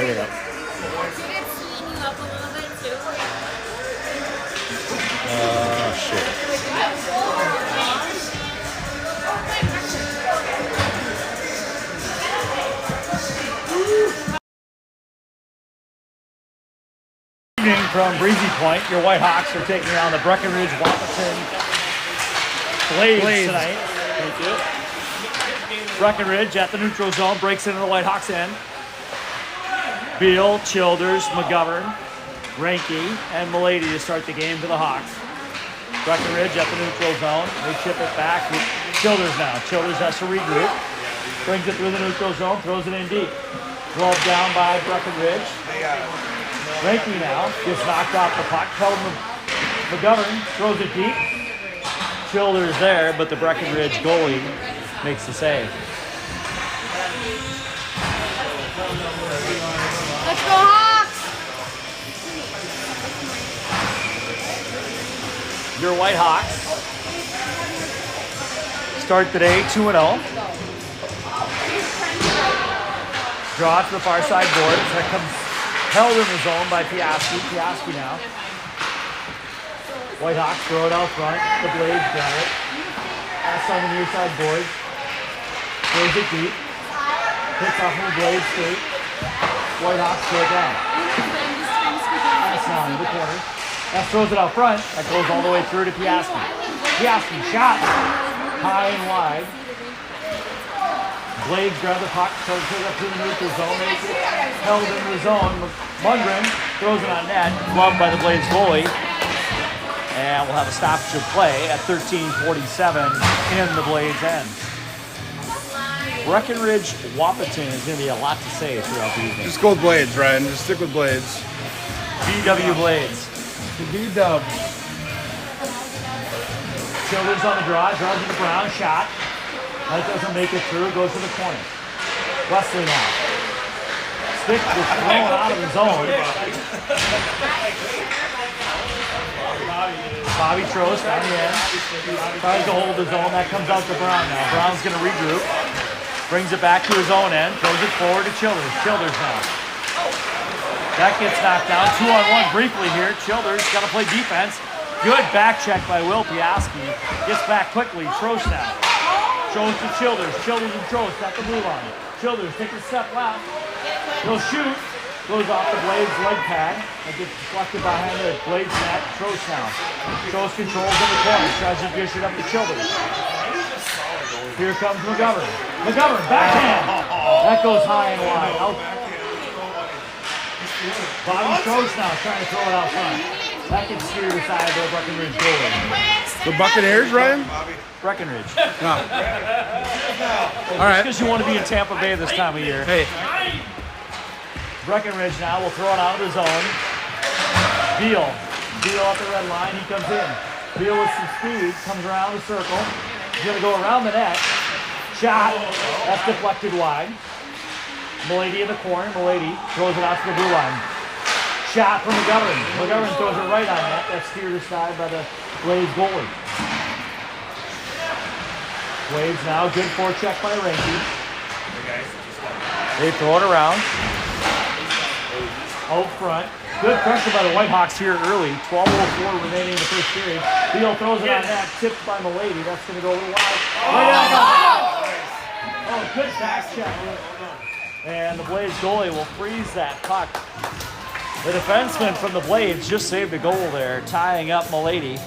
it up. Oh, shit. From Breezy Point, your White Hawks are taking on the Breckenridge Wahpeton Blades tonight. Thank you. Breckenridge at the neutral zone breaks into the White Hawks end. Beal, Childers, McGovern, Ranky, and Milady to start the game for the Hawks. Breckenridge at the neutral zone. They chip it back. Childers now. Childers has to regroup. Brings it through the neutral zone. Throws it in deep. Glove down by Breckenridge. Ranky now gets knocked off the puck. McGovern throws it deep. Childers there, but the Breckenridge goalie makes the save. Let's go Hawks! Your White Hawks start today 2-0. Draw to the far side boards. That comes held in the zone by Piaski. Piaski now. White Hawks throw it out front. The Blades got it. Pass on the near side boards. Throws it deep. Hits off of the Blades skate. White Hawks throw it down. Pass now in the corner. That throws it out front. That goes all the way through to Piaski. Piaski shot. High and wide. Blades grab the puck, tries to take it up to the neutral zone, makes it held in the zone. Mundgren throws it on net, gloved by the Blades goalie. And we'll have a stoppage of play at 13:47 in the Blades end. Breckenridge Wahpeton is going to be a lot to say throughout the evening. Just go with Blades, Ryan. Just stick with Blades. BW Blades. B-dub. Childers on the draw, draws to Brown, shot. That doesn't make it through, goes to the corner. Wesley now. Stick was thrown out of the zone. Bobby Trost on the end. Tries to hold the zone. That comes out to Brown now. Brown's going to regroup. Brings it back to his own end. Throws it forward to Childers. Childers now. That gets knocked down. 2-on-1 briefly here. Childers got to play defense. Good back check by Will Piaski. Gets back quickly. Trost now. Trost to Childers. Childers and Trost at the blue line. Childers takes a step left. He'll shoot. Goes off the Blades leg pad. That gets deflected behind the Blades net. Trost now. Trost controls in the corner. Tries to dish it up to Childers. Here comes McGovern. McGovern, backhand. That goes high and wide. Out. Bobby Trost now trying to throw it out front. That gets steered aside by the Breckenridge goalie. The Buccaneers, Ryan? Breckenridge. No. All right. Because you want to be in Tampa Bay this time of year. Hey. Breckenridge now will throw it out of the zone. Beal. Beal at the red line. He comes in. Beal with some speed. Comes around the circle. He's going to go around the net. Shot. That's deflected wide. Milady in the corner. Milady throws it out to the blue line. Shot from McGovern. McGovern throws it right on net. That's steered aside by the Blades goalie. Blades now. Good forecheck by Ranky. They throw it around. Out front. Good pressure by the White Hawks here early. 12:04 remaining in the first period. Beal throws it on net. Tipped by Milady. That's going to go a little wide. Oh, good back check. And the Blades goalie will freeze that puck. The defenseman from the Blades just saved a goal there, tying up Milady.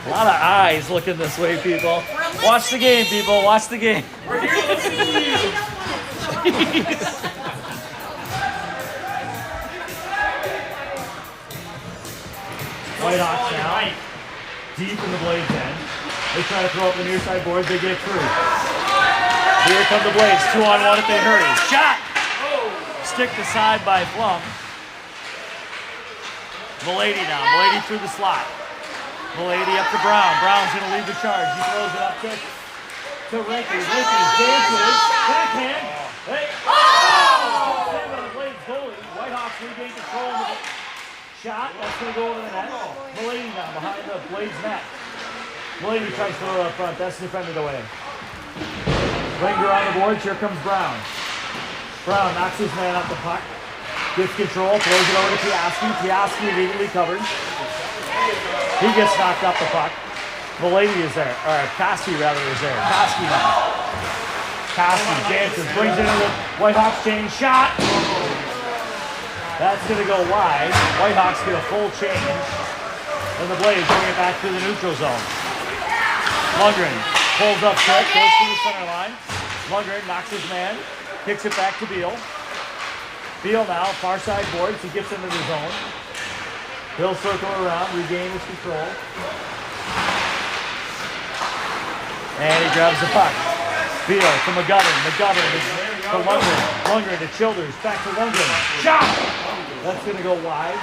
A lot of eyes looking this way, people. Watch the game, people. Watch the game. We're here to see you. White Hawks now, deep in the Blades end. They try to throw up the near side boards. They get through. Here come the Blades. 2-on-1 if they hurry. Shot! Stick aside by Flum. Milady now. Milady through the slot. Milady up to Brown. Brown's going to lead the charge. He throws it up to Ranky. Ranky dances. Backhand. Hey. Oh! Save on the Blades goalie. White Hawks regain control of the shot. That's going to go over the net. Milady now behind the Blades net. Milady tries to throw it up front. That's defended away. Ringer on the boards. Here comes Brown. Brown knocks his man off the puck. Gets control, throws it over to Piaski. Piaski immediately covered. He gets knocked off the puck. Milady is there, or Caskey rather is there. Caskey now. Caskey dances, brings it into the Whitehawks chain shot. That's going to go wide. Whitehawks get a full change. And the Blades bring it back to the neutral zone. Lundgren pulls up quick, goes to the center line. Lundgren knocks his man, kicks it back to Beal. Beal now, far side boards, he gets into the zone. He'll circle around, regain his control. And he grabs the puck. Beal to McGovern. McGovern to Lundgren. Lundgren to Childers. Back to Lundgren. Shot! That's going to go wide.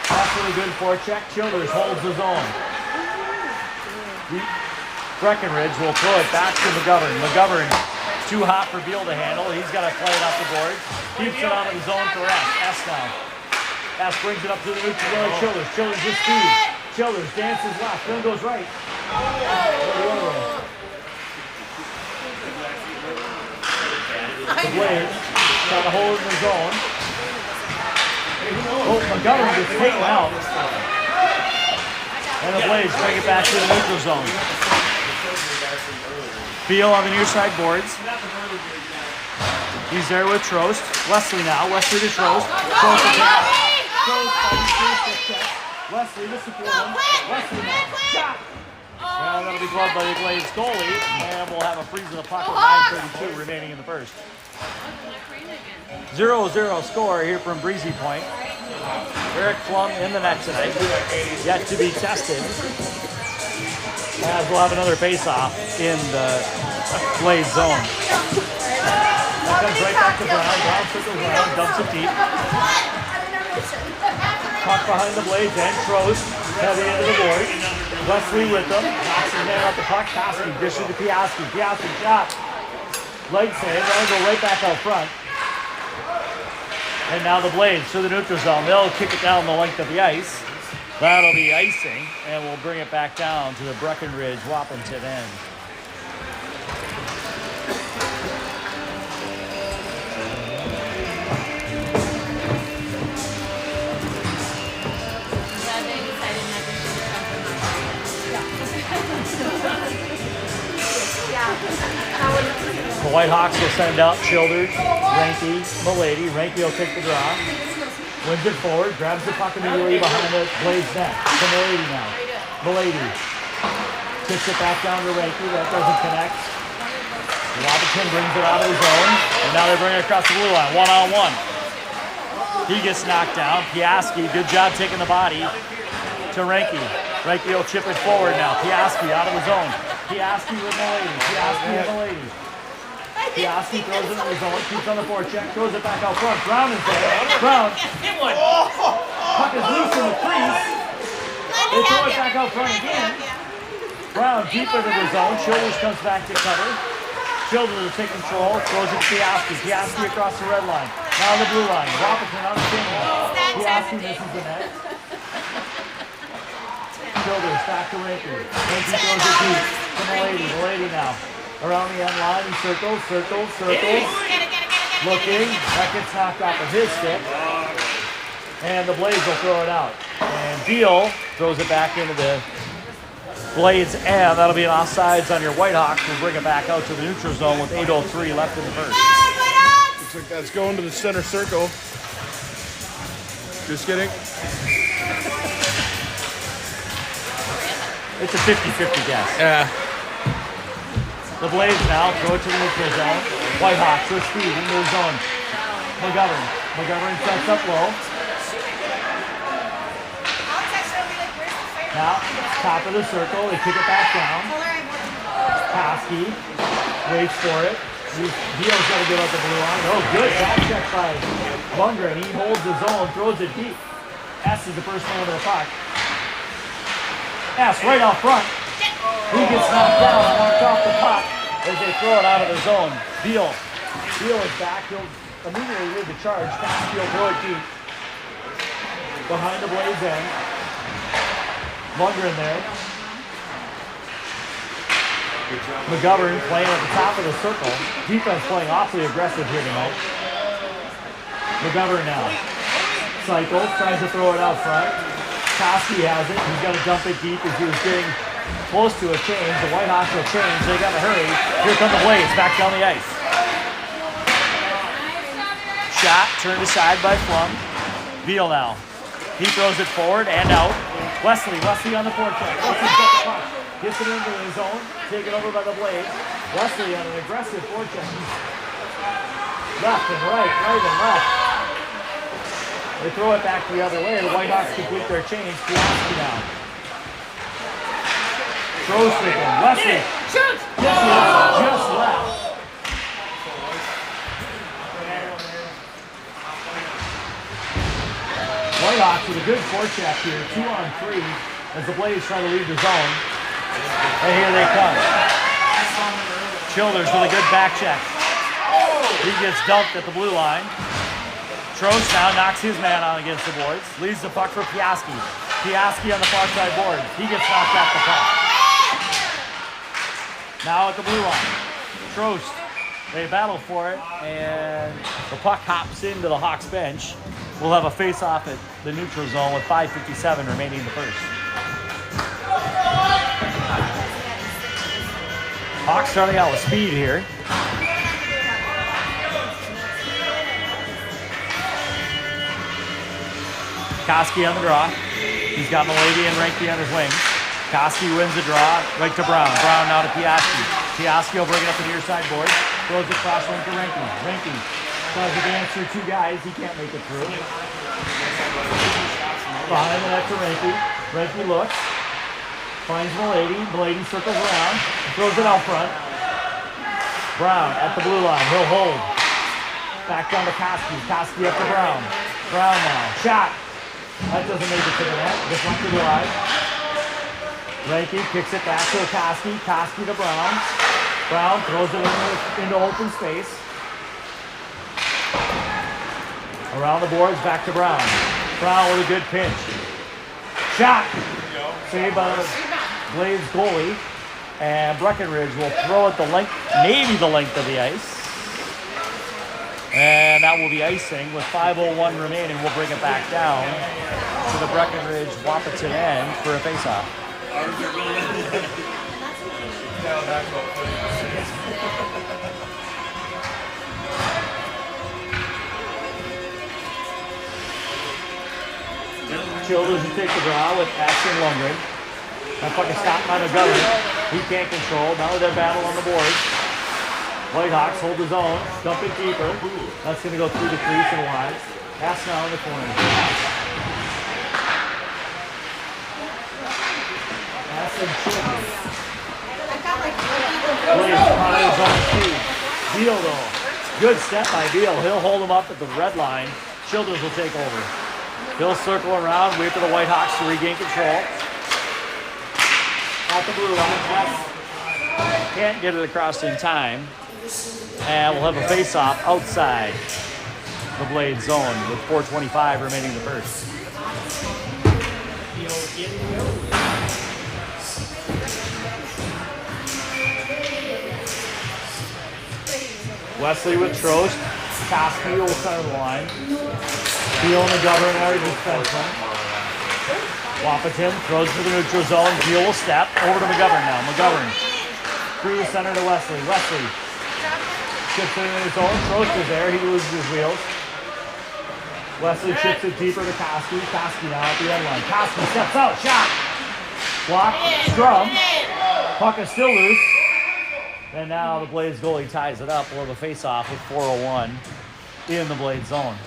That's really good forecheck. Childers holds his own. Breckenridge will throw it back to McGovern. McGovern too hot for Beal to handle. He's got to play it off the board. Keeps it out of the zone for S. S now. S brings it up to the neutral zone. Childers. Childers with speed. Childers dances left. Then goes right. The Blades trying to hold it in the zone. Oh, McGovern gets taken out. And the Blades bring it back to the neutral zone. Beal on the near side boards. He's there with Trost. Wesley now. Wesley to Trost. Trost to Trost. Wesley, this is for him. Wesley now. Shot! Well, that'll be gloved by the Blades goalie. And we'll have a freeze of the puck with 9:32 remaining in the first. 0-0 score here from Breezy Point. Eric Plum in the net tonight. Yet to be tested. As we'll have another face-off in the Blade zone. That comes right back to Brown. Brown circles around, dumps it deep. Puck behind the Blades and Trost heavy into the board. Wesley with them. Knocks his man off the puck. Caskey dishes to Piaski. Piaski shot. Leg save. That'll go right back out front. And now the Blades to the neutral zone. They'll kick it down the length of the ice. That'll be icing, and we'll bring it back down to the Breckenridge Wahpeton end. The Whitehawks will send out Childers, Ranky, Milady. Ranky will take the draw. Wins it forward, grabs the puck immediately behind the Blades net. To Milady now. Milady kicks it back down to Ranky. That doesn't connect. Wahpeton brings it out of his zone. And now they bring it across the blue line. One-on-one. He gets knocked down. Piaski, good job taking the body to Ranky. Ranky will chip it forward now. Piaski out of his zone. Piaski with Milady. Piaski with Milady. Piaski throws it in the zone, keeps on the forecheck, throws it back out front. Brown is there. Brown. Puck is loose in the crease. They throw it back out front again. Brown deep into the zone. Childers comes back to cover. Childers will take control, throws it to Piaski. Piaski across the red line. Now on the blue line. Wahpeton on the chain. Piaski misses the net. Childers back to Ranky. Ranky throws it deep to Milady. Milady now. Around the end line, he circles. Looking, that gets knocked off of his stick. And the Blades will throw it out. And Beal throws it back into the Blades, and that'll be an offsides on your Whitehawks. We'll bring it back out to the neutral zone with 8:03 left in the first. Looks like that's going to the center circle. Just kidding. It's a 50-50 guess. Yeah. The Blades now throw it to the neutral zone. Whitehawks with speed into the zone. McGovern. McGovern sets up low. Now, top of the circle. They kick it back down. Paskey waits for it. Beal's got to get out the blue line. Oh, good back check by Lundgren. He holds the zone, throws it deep. S is the first man to the puck. S right out front. He gets knocked down, knocked off the puck as they throw it out of the zone. Beal is back. He'll immediately lead the charge. Caskey will throw it deep. Behind the Blades end. Lundgren there. McGovern playing at the top of the circle. Defense playing awfully aggressive here tonight. McGovern now. Cycles, tries to throw it out front. Koski has it. He's got to dump it deep as he was getting close to a change. The Whitehawks will change. They got to hurry. Here come the Blades back down the ice. Shot turned aside by Flum. Veal now. He throws it forward and out. Wesley on the forecheck. Wesley's got the puck. Gets it into his zone. Taken over by the Blades. Wesley on an aggressive forecheck. Left and right and left. They throw it back the other way. The Whitehawks complete their change. Piaski now. Throws it in. Wesley. Shoot! Just left. Whitehawks with a good forecheck here. 2-on-3 as the Blades try to leave the zone. And here they come. Childers with a good back check. He gets dumped at the blue line. Trost now knocks his man on against the boards. Leaves the puck for Piaski. Piaski on the far side board. He gets knocked off the puck. Now at the blue line. Trost. They battle for it, and the puck hops into the Hawks bench. We'll have a face-off at the neutral zone with 5:57 remaining in the first. Hawks starting out with speed here. Koski on the draw. He's got Milady and Ranky on his wing. Koski wins the draw, right to Brown. Brown now to Piaski. Piaski will bring it up to the near side board. Throws it cross link to Ranky. Ranky tries to dance through two guys. He can't make it through. Behind the net to Ranky. Ranky looks. Finds Milady. Milady circles around. Throws it out front. Brown at the blue line. He'll hold. Back down to Koski. Koski up to Brown. Brown now. Shot. That doesn't make it to the net. Deflected wide. Ranky kicks it back to Koski. Koski to Brown. Brown throws it into open space. Around the boards, back to Brown. Brown with a good pinch. Shot. Saved by the Blades goalie. And Breckenridge will throw it the length, maybe the length of the ice. And that will be icing with 5:01 remaining. We'll bring it back down to the Breckenridge Wahpeton end for a face-off. Childers will take the draw with Ashton Lundgren. That fucking stop by the governor. He can't control. Now they're battle on the boards. Whitehawks hold his own. Dump it deeper. That's going to go through the crease and wide. Pass now in the corner. Pass and Childers. Williams on his own speed. Beal though. Good step by Beal. He'll hold him up at the red line. Childers will take over. He'll circle around, wait for the Whitehawks to regain control. At the blue line. Can't get it across in time. And we'll have a face-off outside the Blade zone with 4:25 remaining in the first. Wesley with Trost. Koski will center the line. Beal and the governor defenseman. Wahpeton throws to the neutral zone. Beal will step over to McGovern now. McGovern through the center to Wesley. Wesley chips it in his own. Trost is there. He loses his wheels. Wesley chips it deeper to Koski. Koski now at the end line. Koski steps out. Shot. Block. Scrum. Puck is still loose. And now the Blades goalie ties it up. We'll have a face-off with 4:01 in the Blade zone.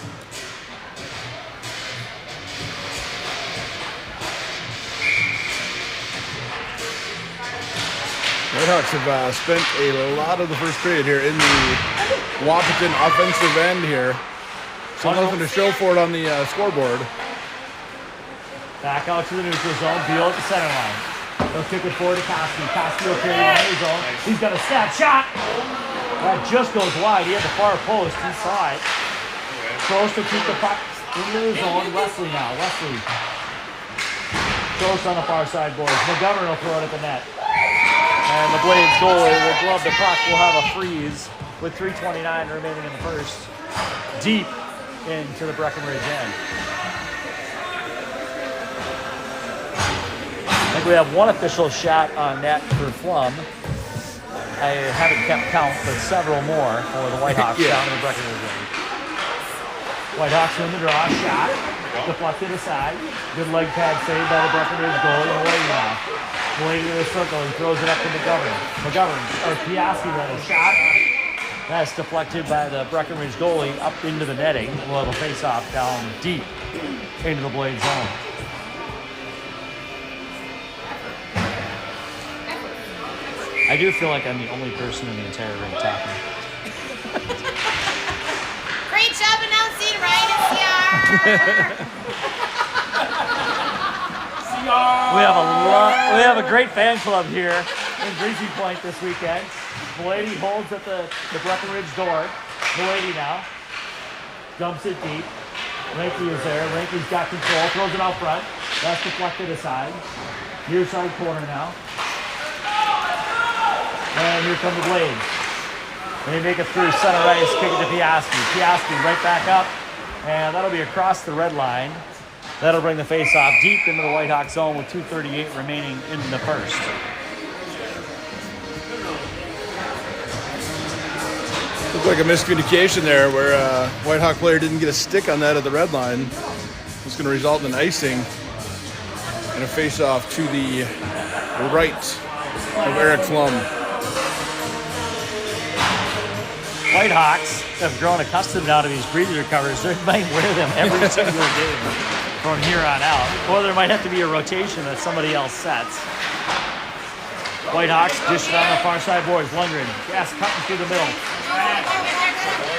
Whitehawks have spent a lot of the first period here in the Wahpeton offensive end here. So nothing to show for it on the scoreboard. Back out to the neutral zone. Beal at the center line. They'll kick it forward to Koski. Koski will carry it on his own. He's got a snap shot. That just goes wide. He had the far post. He saw it. Throws to keep the puck into the zone. Wesley now. Wesley. Throws on the far side boards. McGovern will throw it at the net. And the Blades goalie will glove the puck. We'll have a freeze with 3:29 remaining in the first. Deep into the Breckenridge end. I think we have one official shot on net for Flum. I haven't kept count, but several more for the Whitehawks down in the Breckenridge end. Whitehawks win the draw, shot, deflected aside. Good leg pad save by the Breckenridge goalie. Away now. Away to the circle, he throws it up to McGovern, or Piasky rather, shot. That's deflected by the Breckenridge goalie up into the netting. We'll have a face-off down deep into the Blade zone. I do feel like I'm the only person in the entire ring talking. Great job announcing, Ryan and CR. We have a great fan club here in Breezy Point this weekend. The lady holds at the Breckenridge door. The lady now dumps it deep. Ranky is there. Ranky's got control. Throws it out front. That's deflected aside. Near side corner now. And here come the Blades. They make it through center ice. Kick it to Piasky. Piasky right back up. And that'll be across the red line. That'll bring the face-off deep into the Whitehawk zone with 2:38 remaining in the first. Looked like a miscommunication there where Whitehawk player didn't get a stick on that at the red line. It's going to result in icing and a face-off to the right of Eric Flum. Whitehawks have grown accustomed now to these Breezy covers. They might wear them every single game from here on out. Or there might have to be a rotation that somebody else sets. Whitehawks dish it on the far side boards. Lundgren, gas cutting through the middle.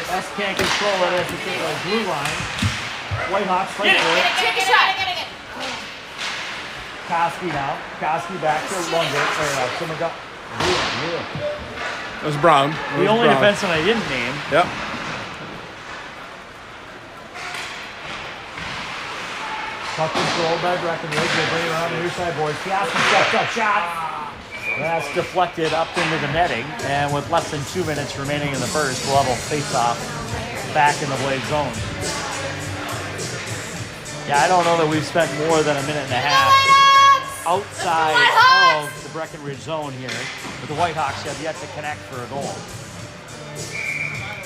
S can't control it as it's a blue line. Whitehawks fight for it. Take a shot. Koski now. Koski back to Lundgren. To McGovern. That was Brown. The only defenseman I didn't name. Yep. Puck controlled by Breckenridge. They bring it around the near side boards. Koski steps up, shot. That's deflected up into the netting. And with less than 2 minutes remaining in the first, we'll have a face-off back in the Blade zone. Yeah, I don't know that we've spent more than a minute and a half outside of the Breckenridge zone here, but the Whitehawks have yet to connect for a goal.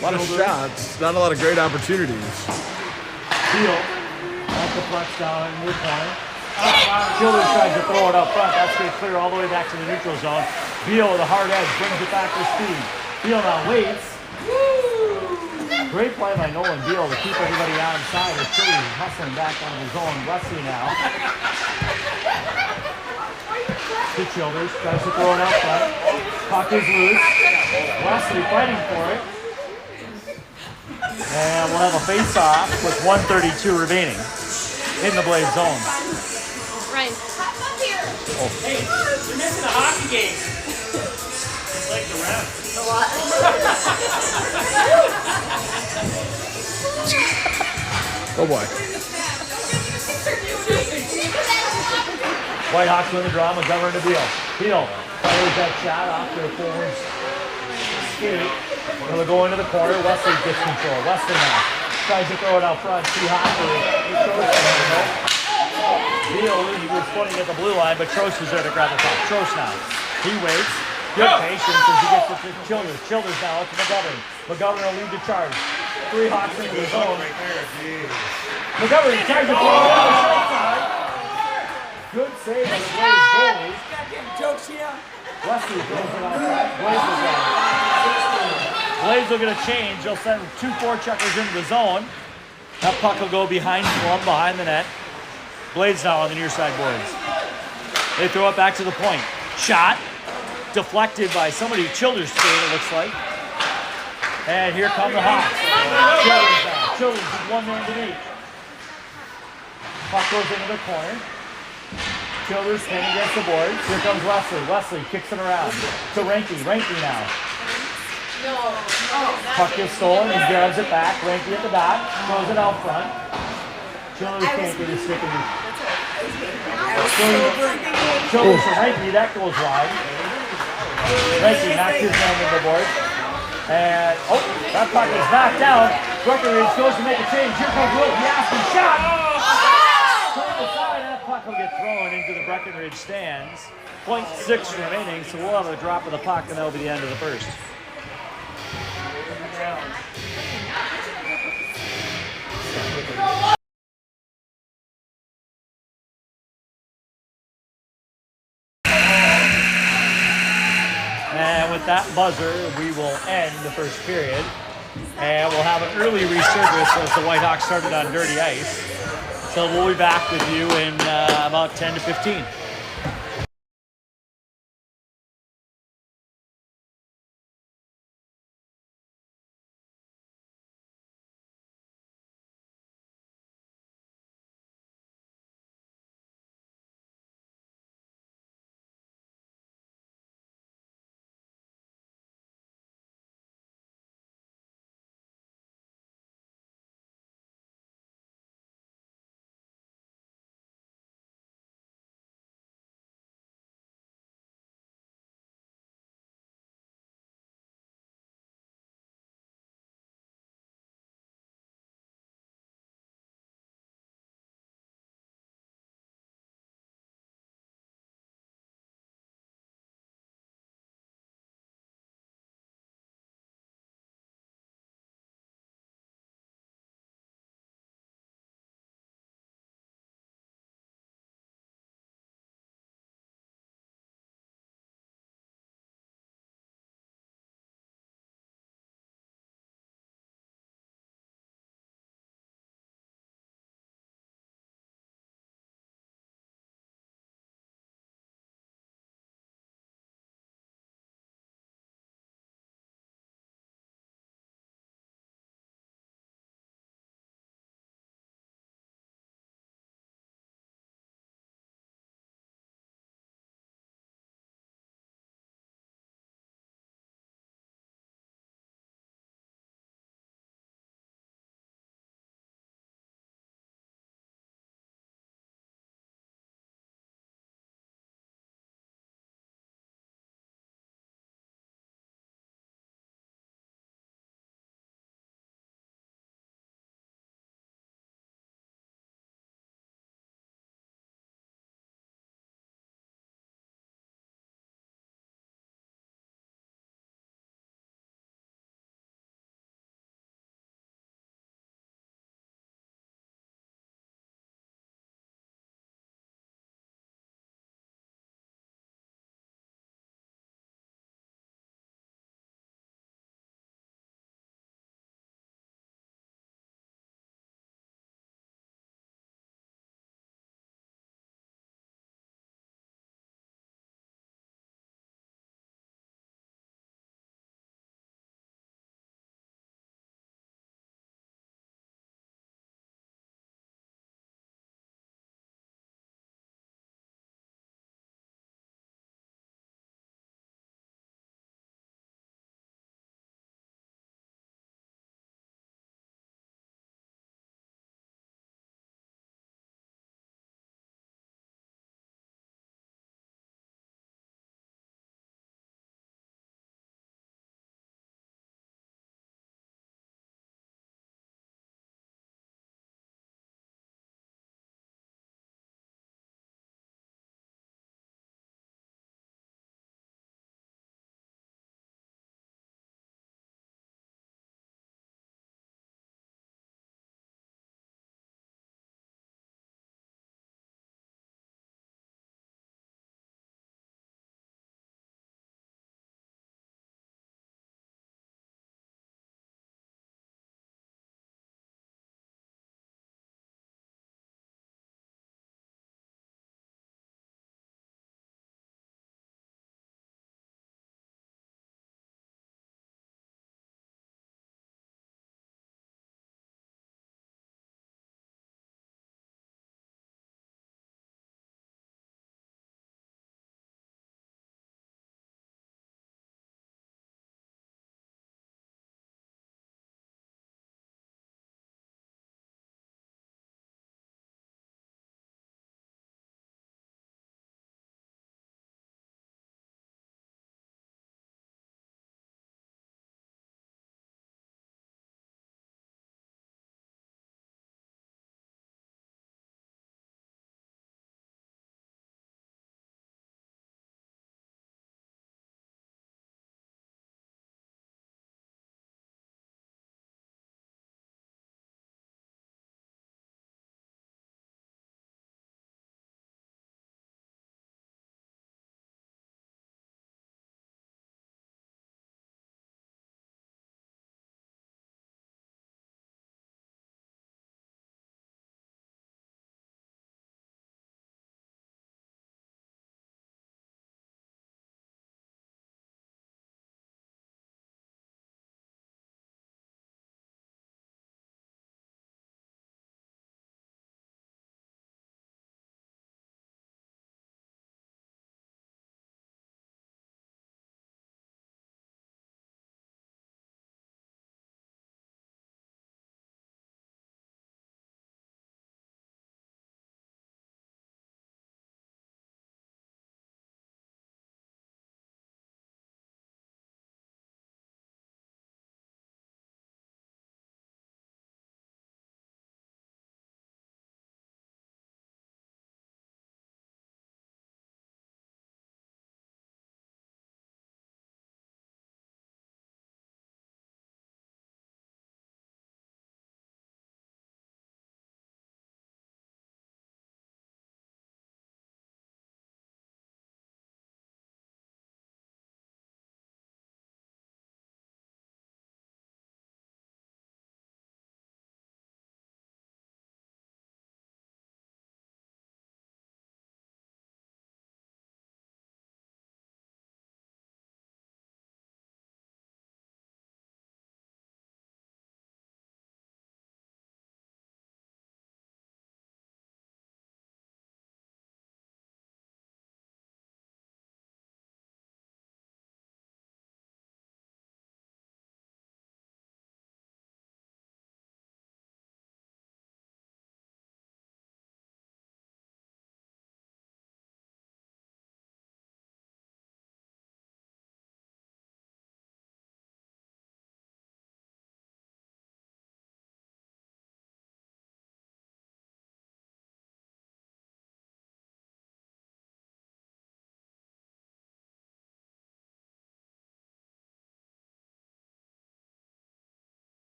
A lot of shots, not a lot of great opportunities. Field, that's the flex down in the corner. Childers tries to throw it up front. That's going to clear all the way back to the neutral zone. Beal with a hard edge brings it back with speed. Beal now waits. Great play by Nolan Beal to keep everybody onside as Childers hustling back onto the zone. Wesley now. To Childers, tries to throw it out front. Puck is loose. Wesley fighting for it. And we'll have a face-off with 1:32 remaining in the Blade zone. Ryan. Oh. Hey, you're missing a hockey game. It's like the ref. Oh boy. Whitehawks win the draw. McGovern to Beal. Beal fires that shot off to the forward skate. It'll go into the corner. Wesley gets control. Wesley now tries to throw it out front. Too hot for Beal, he was pointing at the blue line, but Trost is there to grab the puck. Trost now. He waits. Good patience as he gets it to Childers. Childers now up to McGovern. McGovern will lead the charge. 3 Hawks into the zone. McGovern tries to throw it out the short side. Good save by the Blades goalie. Wesley throws it outside. Blades will get a change. They'll send 2 forecheckers into the zone. That puck will go behind Flum, behind the net. Blades now on the near side boards. They throw it back to the point. Shot. Deflected by somebody. Childers skated, it looks like. And here come the Hawks. Childers now. Childers is 1 man to beat. Puck goes into the corner. Childers standing against the boards. Here comes Wesley. Wesley kicks it around to Ranky. Ranky now. Puck is stolen. He grabs it back. Ranky at the dot. Throws it out front. Childers can't get his stick in. Childers to Ranky. That goes wide. Reiki knocks his man into the board. And, oh, that puck is knocked down. Breckenridge goes to make a change. Here comes Will. He asks him shot. To the side, that puck will get thrown into the Breckenridge stands. 0.6 remaining, so we'll have a drop of the puck, and that'll be the end of the first. And with that buzzer, we will end the first period. And we'll have an early resurface as the Whitehawks started on dirty ice. So we'll be back with you in about 10 to 15.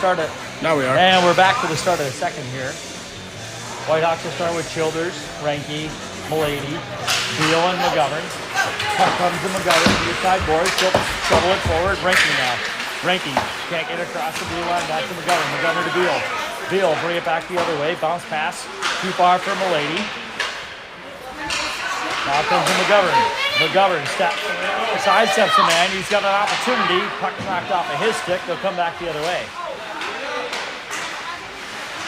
Start it. Now we are. And we're back to the start of the second here. Whitehawks will start with Childers, Ranky, Milady, Beal, and McGovern. Puck comes to McGovern, to the side board, shovel it forward, Ranky now. Ranky can't get across the blue line, back to McGovern. McGovern to Beal. Beal, bring it back the other way, bounce pass, too far for Milady. Now comes to McGovern. McGovern sidesteps a man. He's got an opportunity. Puck knocked off of his stick. They'll come back the other way.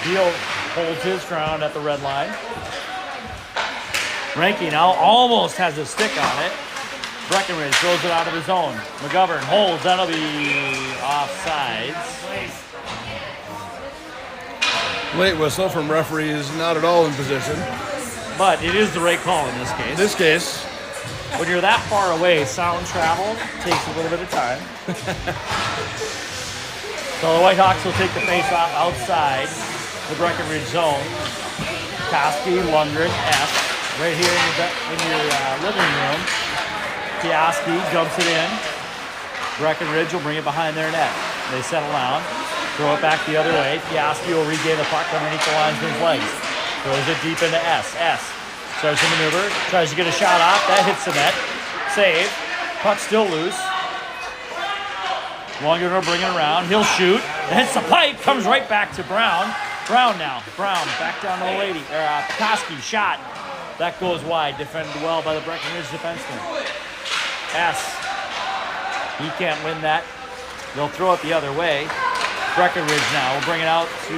Beal holds his ground at the red line. Ranky now almost has a stick on it. Breckenridge throws it out of his zone. McGovern holds. That'll be offsides. Late whistle from referee is not at all in position. But it is the right call in this case. In this case, when you're that far away, sound travel takes a little bit of time. So the Whitehawks will take the face-off outside the Breckenridge zone. Koski, Lundgren, S. Right here in your living room. Piaski jumps it in. Breckenridge will bring it behind their net. They settle down. Throw it back the other way. Piaski will regain the puck underneath the linesman's legs. Throws it deep into S. S starts to maneuver. Tries to get a shot off. That hits the net. Save. Puck still loose. Lundgren will bring it around. He'll shoot. It hits the pipe. Comes right back to Brown. Brown now. Brown back down to the lady. Koski shot. That goes wide. Defended well by the Breckenridge defenseman. S. He can't win that. They'll throw it the other way. Breckenridge now will bring it out to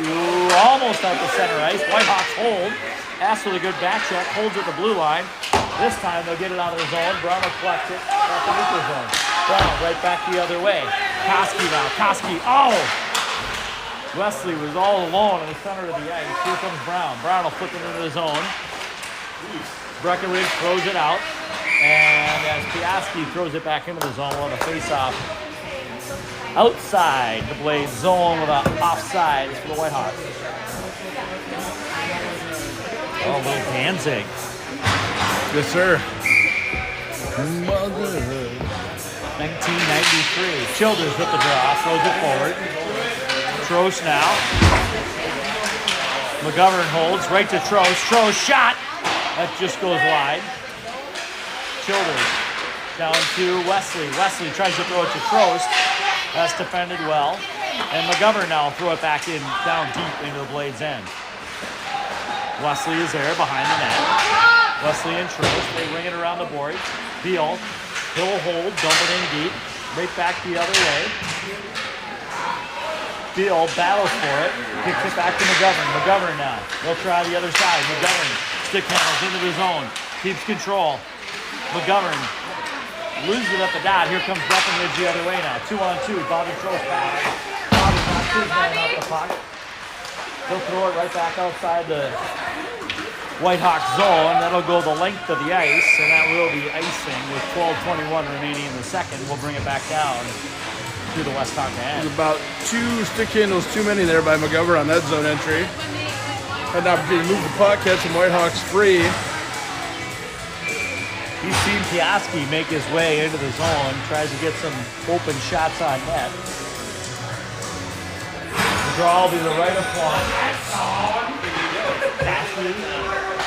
almost out to center ice. Whitehawks hold. S with a good back check. Holds at the blue line. This time they'll get it out of the zone. Brown will collect it at the neutral zone. Brown right back the other way. Koski now. Koski. Oh! Wesley was all alone in the center of the ice. Here comes Brown. Brown will flip it into the zone. Breckenridge throws it out. And as Piaski throws it back into the zone, we'll have a face-off outside the Blade zone with an offside for the Whitehawks. Oh, a little Danzig. yes, sir. Motherhood. 1993. Childers with the draw, throws it forward. Trost now. McGovern holds right to Trost. Trost shot. That just goes wide. Childers down to Wesley. Wesley tries to throw it to Trost. That's defended well. And McGovern now will throw it back in, down deep into the Blade's end. Wesley is there behind the net. Wesley and Trost, they ring it around the board. Beal, he'll hold, dump it in deep. Right back the other way. Beal battles for it, kicks it back to McGovern. McGovern now, they'll try the other side. McGovern stick handles into the zone, keeps control. McGovern loses it at the dot. Here comes Breckenridge the other way now. 2-on-2. Bobby Trost back. Bobby knocks his man off the puck. He'll throw it right back outside the Whitehawk zone. That'll go the length of the ice, and that will be icing with 12:21 remaining in the second. We'll bring it back down to the Westonka end. There's about 2 stick handles too many there by McGovern on that zone entry. Had an opportunity to move the puck, catch some Whitehawks free. He's seen Piaski make his way into the zone, tries to get some open shots on net. The draw will be the right of one. Piaski.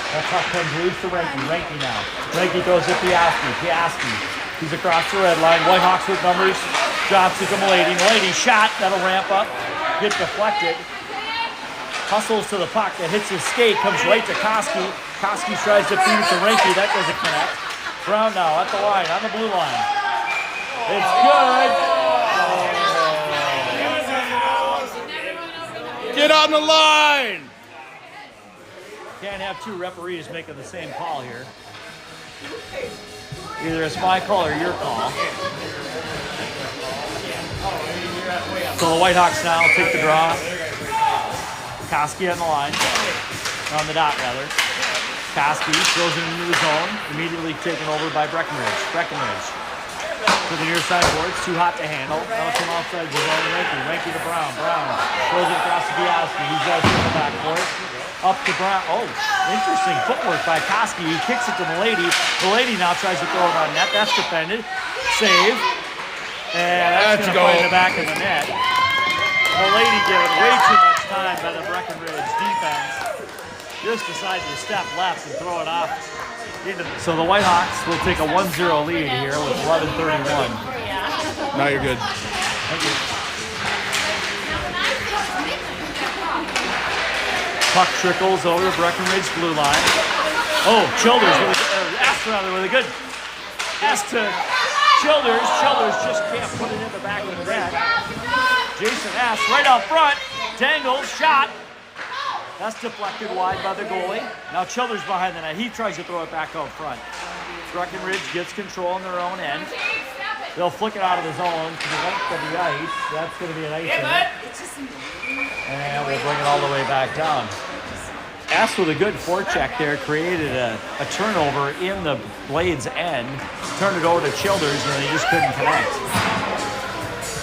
That puck comes loose to Ranky. Ranky now. Ranky goes to Piaski. Piaski. He's across the red line. Whitehawks with numbers. Drops it to Milady. Milady shot. That'll ramp up. Get deflected. Hustles to the puck that hits his skate. Comes right to Koski. Koski tries to feed it to Ranky. That doesn't connect. Brown now at the line, on the blue line. It's good. Get on the line! Can't have two referees making the same call here. Either it's my call or your call. So the Whitehawks now take the draw. Koski on the line. On the dot, rather. Koski throws it into the zone, immediately taken over by Breckenridge. Breckenridge to the near side board, it's too hot to handle. Now it's from outside the zone to Ranky. Ranky to Brown. Brown throws it across to Piaski. He's got to circle back for it. Up to Brown. Oh, interesting footwork by Koski. He kicks it to Milady. Milady now tries to throw it on net. That's defended. Save. And that's going to go in the back of the net. Milady given way too much time by the Breckenridge defense. Just decided to step left and throw it off. So the Whitehawks will take a 1-0 lead here with 11:31. Now you're good. Thank you. Puck trickles over the Breckenridge blue line. Oh, Childers with a good S to Childers. Childers just can't put it in the back of the net. Jason S. right out front. Dangles, shot. That's deflected wide by the goalie. Now Childers behind the net. He tries to throw it back out front. Breckenridge gets control on their own end. They'll flick it out of the zone to the length of the ice. That's going to be an icing. And we'll bring it all the way back down. S with a good forecheck there created a turnover in the blade's end. Turned it over to Childers and they just couldn't connect.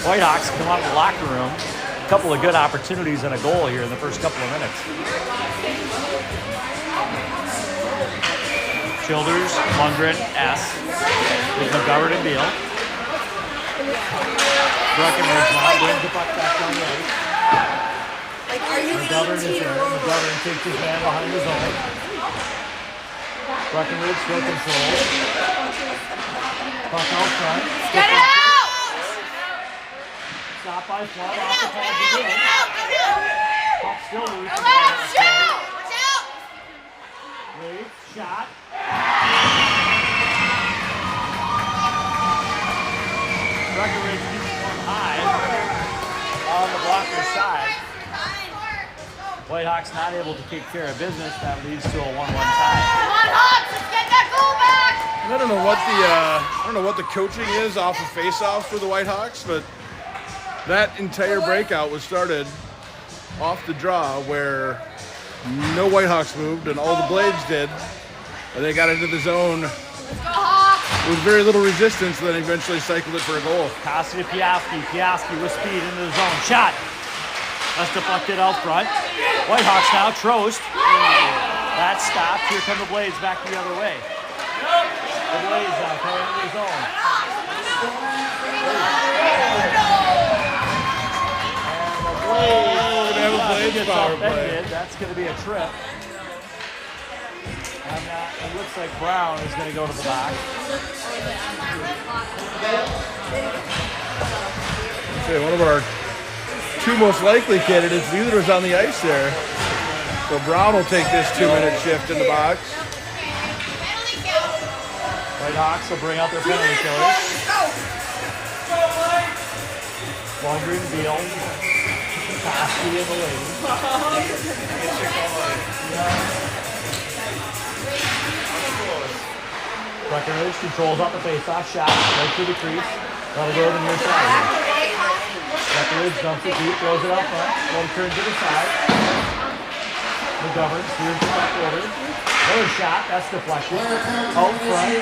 Whitehawks come out of the locker room. A couple of good opportunities and a goal here in the first couple of minutes. Childers, Lundgren, S. With McGovern and Beal. Breckenridge now brings the puck back down the ice. McGovern is there. McGovern takes his man behind his own. Breckenridge still control. Puck out front. Get it out! Stop by Flood. Off the pads again. Puck still loose. Go out! Shoot! Watch out! Wait, shot. Breckenridge keeps one high on the blocker's side. Whitehawks not able to take care of business. That leads to a 1-1 tie. Come on, Hawks! Let's get that goal back! I don't know what the coaching is off of faceoffs for the Whitehawks, but that entire breakout was started off the draw where no Whitehawks moved and all the Blades did. And they got into the zone Let's go, Hawks! with very little resistance, then eventually cycled it for a goal. Passing to Piaski. Piaski with speed into the zone. Shot. That's deflected out front. Whitehawks now. Trost. That stopped. Here come the Blades back the other way. The Blades now coming into the zone. And the Blades. We're gonna have a Blades gets power upended. play. That's going to be a trip. And it looks like Brown is going to go to the back. Okay, one of our two most likely candidates, neither is on the ice there. So Brown will take this 2-minute shift in the box. Whitehawks will bring out their penalty killers. Lundgren, Beal, Koski, and the lady. Breckenridge controls up the face-off shot, right through the crease. That'll go to the near side here. Breckenridge dumps it deep, throws it out front. One turn to the side. McGovern steers the back order. Another shot, that's deflected. Out front.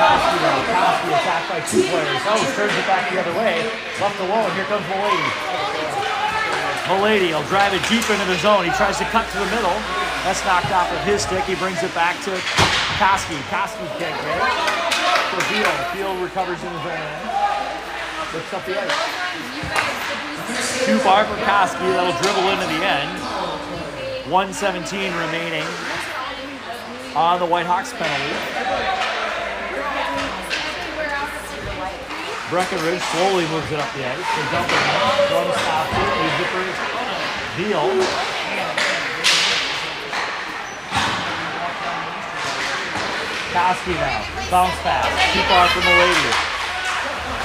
Koski attacked by two players. Oh, turns it back the other way. Left alone, here comes Milady. Milady will drive it deep into the zone. He tries to cut to the middle. That's knocked off of his stick. He brings it back to Koski. Koski can't get it. For Beal. Beal recovers in his own end. Lifts up the ice. Too far for Koski. That'll dribble into the end. 1:17 remaining on the Whitehawks penalty. Breckenridge slowly moves it up the ice. They dump it in. One stops it. Leaves it for Beal. Koski now. Bounce pass. Too far from Milady.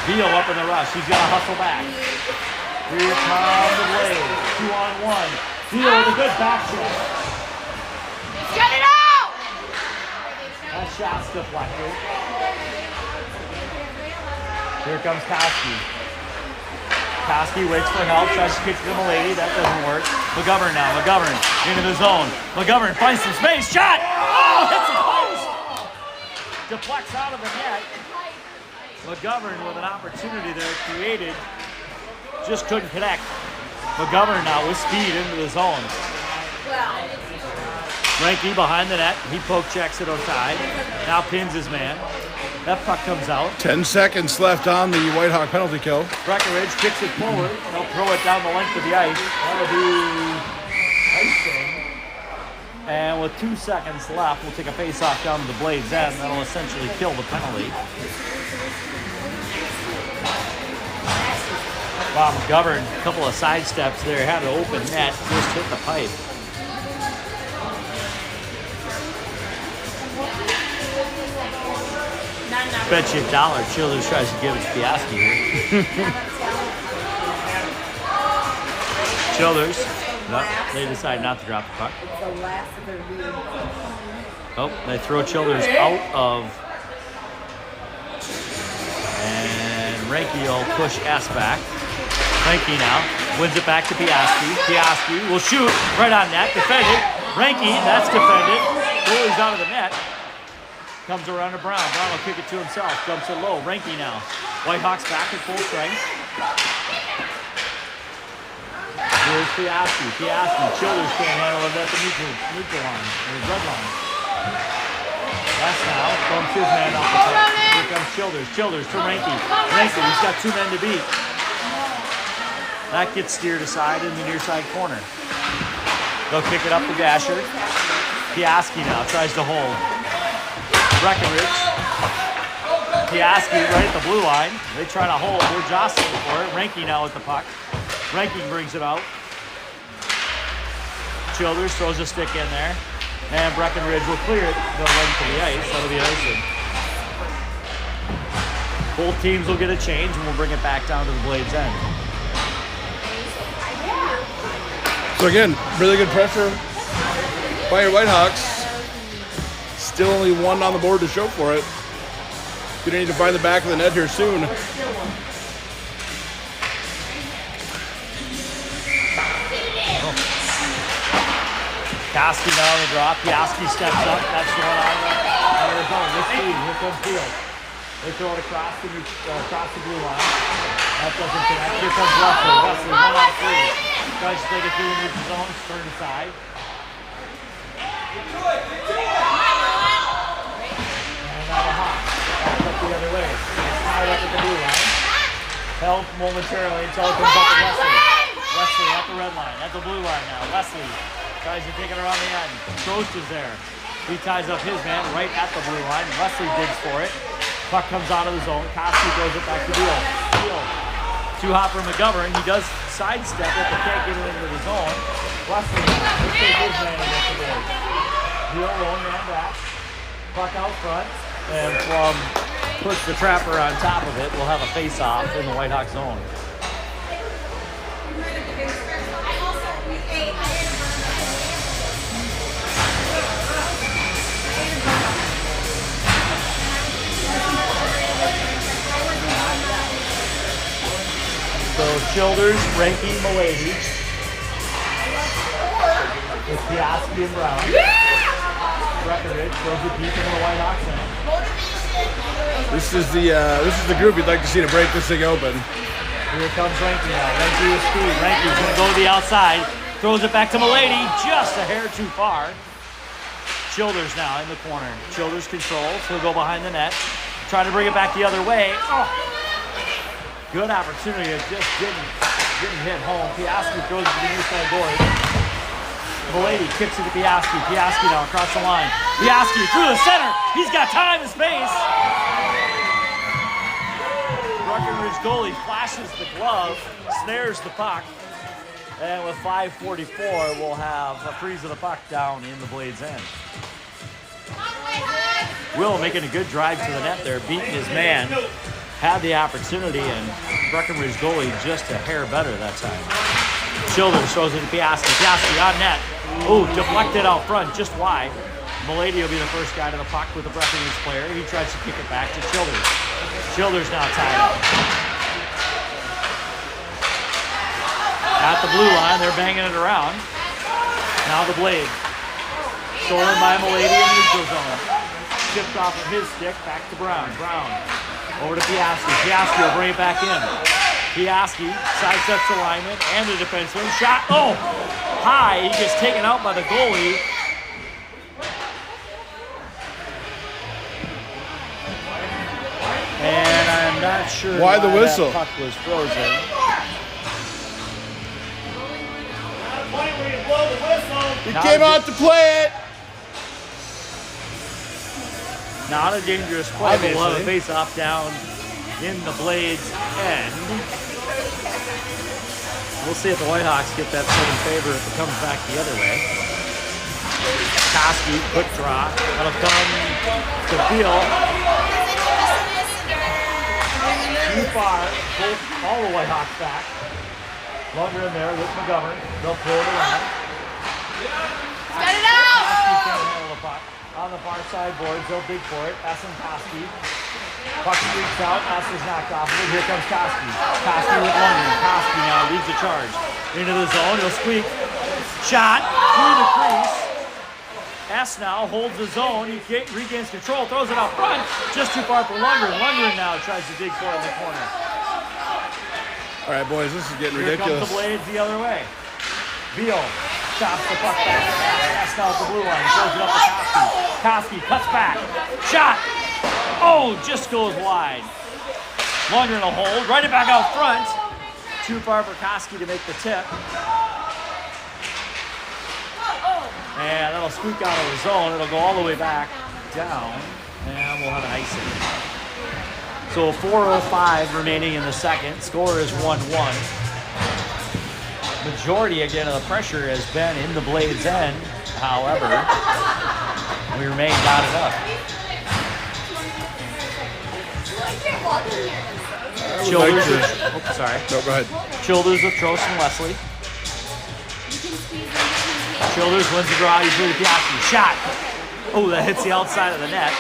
Beal up in the rush. He's got to hustle back. Here comes the Blades. 2-on-1. Beal with a good back check. Get it out! That shot's deflected. Here comes Koski. Koski waits for help, tries to kick to Milady. That doesn't work. McGovern now. McGovern into the zone. McGovern finds some space. Shot! Oh, hits the post! Deflects out of the net. McGovern with an opportunity there created. Just couldn't connect. McGovern now with speed into the zone. Ranky behind the net. He poke checks it outside. Now pins his man. That puck comes out. 10 seconds left on the Whitehawk penalty kill. Breckenridge kicks it forward. They'll throw it down the length of the ice. That'll be icing. And with 2 seconds left, we'll take a face-off down to the blade's end. That'll essentially kill the penalty. Wow, McGovern, a couple of side steps there. Had an open net, just hit the pipe. Bet you $1 Childers tries to give it to Piaski here. Childers, no, they decide not to drop the puck. Oh, they throw Childers out of, and Ranky will push S back. Ranky now wins it back to Piaski. Piaski will shoot right on net, defended. Ranky, that's defended. Goalie's out of the net. Comes around to Brown. Brown will kick it to himself. Dumps it low. Ranky now. Whitehawks back at full strength. Here's Piaski. Piaski. Childers can't handle it at the neutral line. Or red line. That's now. Bumps his man off the puck. Here comes Childers. Childers to Ranky. Ranky, he's got 2 men to beat. That gets steered aside in the near side corner. They'll kick it up to Dasher. Piaski now tries to hold. Breckenridge. Piaski right at the blue line. They try to hold. They're jostling for it. Ranky now with the puck. Ranky brings it out. Childers throws a stick in there. And Breckenridge will clear it the length of the ice. That'll be icing. Both teams will get a change and we'll bring it back down to the blade's end. So again, really good pressure by your Whitehawks. Still only 1 on the board to show for it. Gonna need to find the back of the net here soon. Piaski now on the draw. Piaski steps up. That's the one on Arizona. This speed. Here comes Field. They throw it across the blue line. That doesn't connect. Here comes Wesley. Wesley, 1 on 3. Tries to take it through the neutral zone. Turn aside. The other way. Tied up at the blue line. Held momentarily until it comes up to Wesley. Wesley at the red line, at the blue line now. Wesley tries to take it around the end. Ghost is there. He ties up his man right at the blue line. Wesley digs for it. Puck comes out of the zone. Koski throws it back to Deal. Two-hopper McGovern. He does sidestep it, but can't get it into the zone. Wesley, let's take his man against the board. Deal, lone man back. Puck out front. And from puts the trapper on top of it, we'll have a face-off in the Whitehawk zone. So Childers, Ranky, Milady. With Piaski and Brown. Breckenridge throws it deep into the Whitehawks zone. This is the group you'd like to see to break this thing open. Here comes Ranky now. Ranky with speed. Ranky's going to go to the outside. Throws it back to Milady. Just a hair too far. Childers now in the corner. Childers controls. He'll go behind the net. Trying to bring it back the other way. Oh. Good opportunity. It just didn't hit home. Piaski throws it to the near side board. Milady kicks it to Piaski. Piaski now across the line. Piaski through the center. He's got time and space. Breckenridge goalie flashes the glove, snares the puck, and with 5:44, we'll have a freeze of the puck down in the blade's end. Will making a good drive to the net there, beating his man. Had the opportunity, and Breckenridge goalie just a hair better that time. Childers throws it to Piaski. Piaski on net. Ooh, deflected out front, just wide. Milady will be the first guy to the puck with the Breckenridge player. He tries to kick it back to Childers. Childers now tied up. At the blue line, they're banging it around. Now the blade. Stolen by Milady in neutral zone. Chipped off of his stick, back to Brown. Brown over to Piaski. Piaski will bring it back in. Piaski sidesteps the lineman and the defenseman. Shot, oh, high. He gets taken out by the goalie. not sure Why the whistle? that puck was frozen. He came out to play it. Not a dangerous play, but we'll have a Obviously. face-off down in the Blades' end. We'll see if the Whitehawks get that set in favor if it comes back the other way. Koski, quick draw. That'll come to Beal. Too far. All the Whitehawks back. Longer in there with McGovern. They'll pull it around. Cut it out! Koski can't handle the puck. On the far side boards, they'll dig for it. Essen Koski. Puck streaks out. Essen's knocked off of it. Here comes Koski. Koski with Lundgren. Koski now leads the charge. Into the zone. He'll squeak. Shot through the crease. S now holds the zone. He regains control. Throws it out front. Just too far for Lundgren. Lundgren now tries to dig for it in the corner. All right, boys, this is getting Here ridiculous. comes the Blades the other way. Beal stops the puck back. S now at the blue line. Throws it up to Koski. Koski cuts back. Shot. Oh, just goes wide. Lundgren will hold. Right it back out front. Too far for Koski to make the tip. And that'll squeak out of the zone. It'll go all the way back down. And we'll have an icing. So 4:05 remaining in the second. Score is 1-1. Majority again of the pressure has been in the Blades' end. However, we remain dotted up. Childers with, sorry. No, go ahead. Childers with Trost and Wesley. Childers wins the draw. He's with Piaski. Shot. Oh, that hits the outside of the net.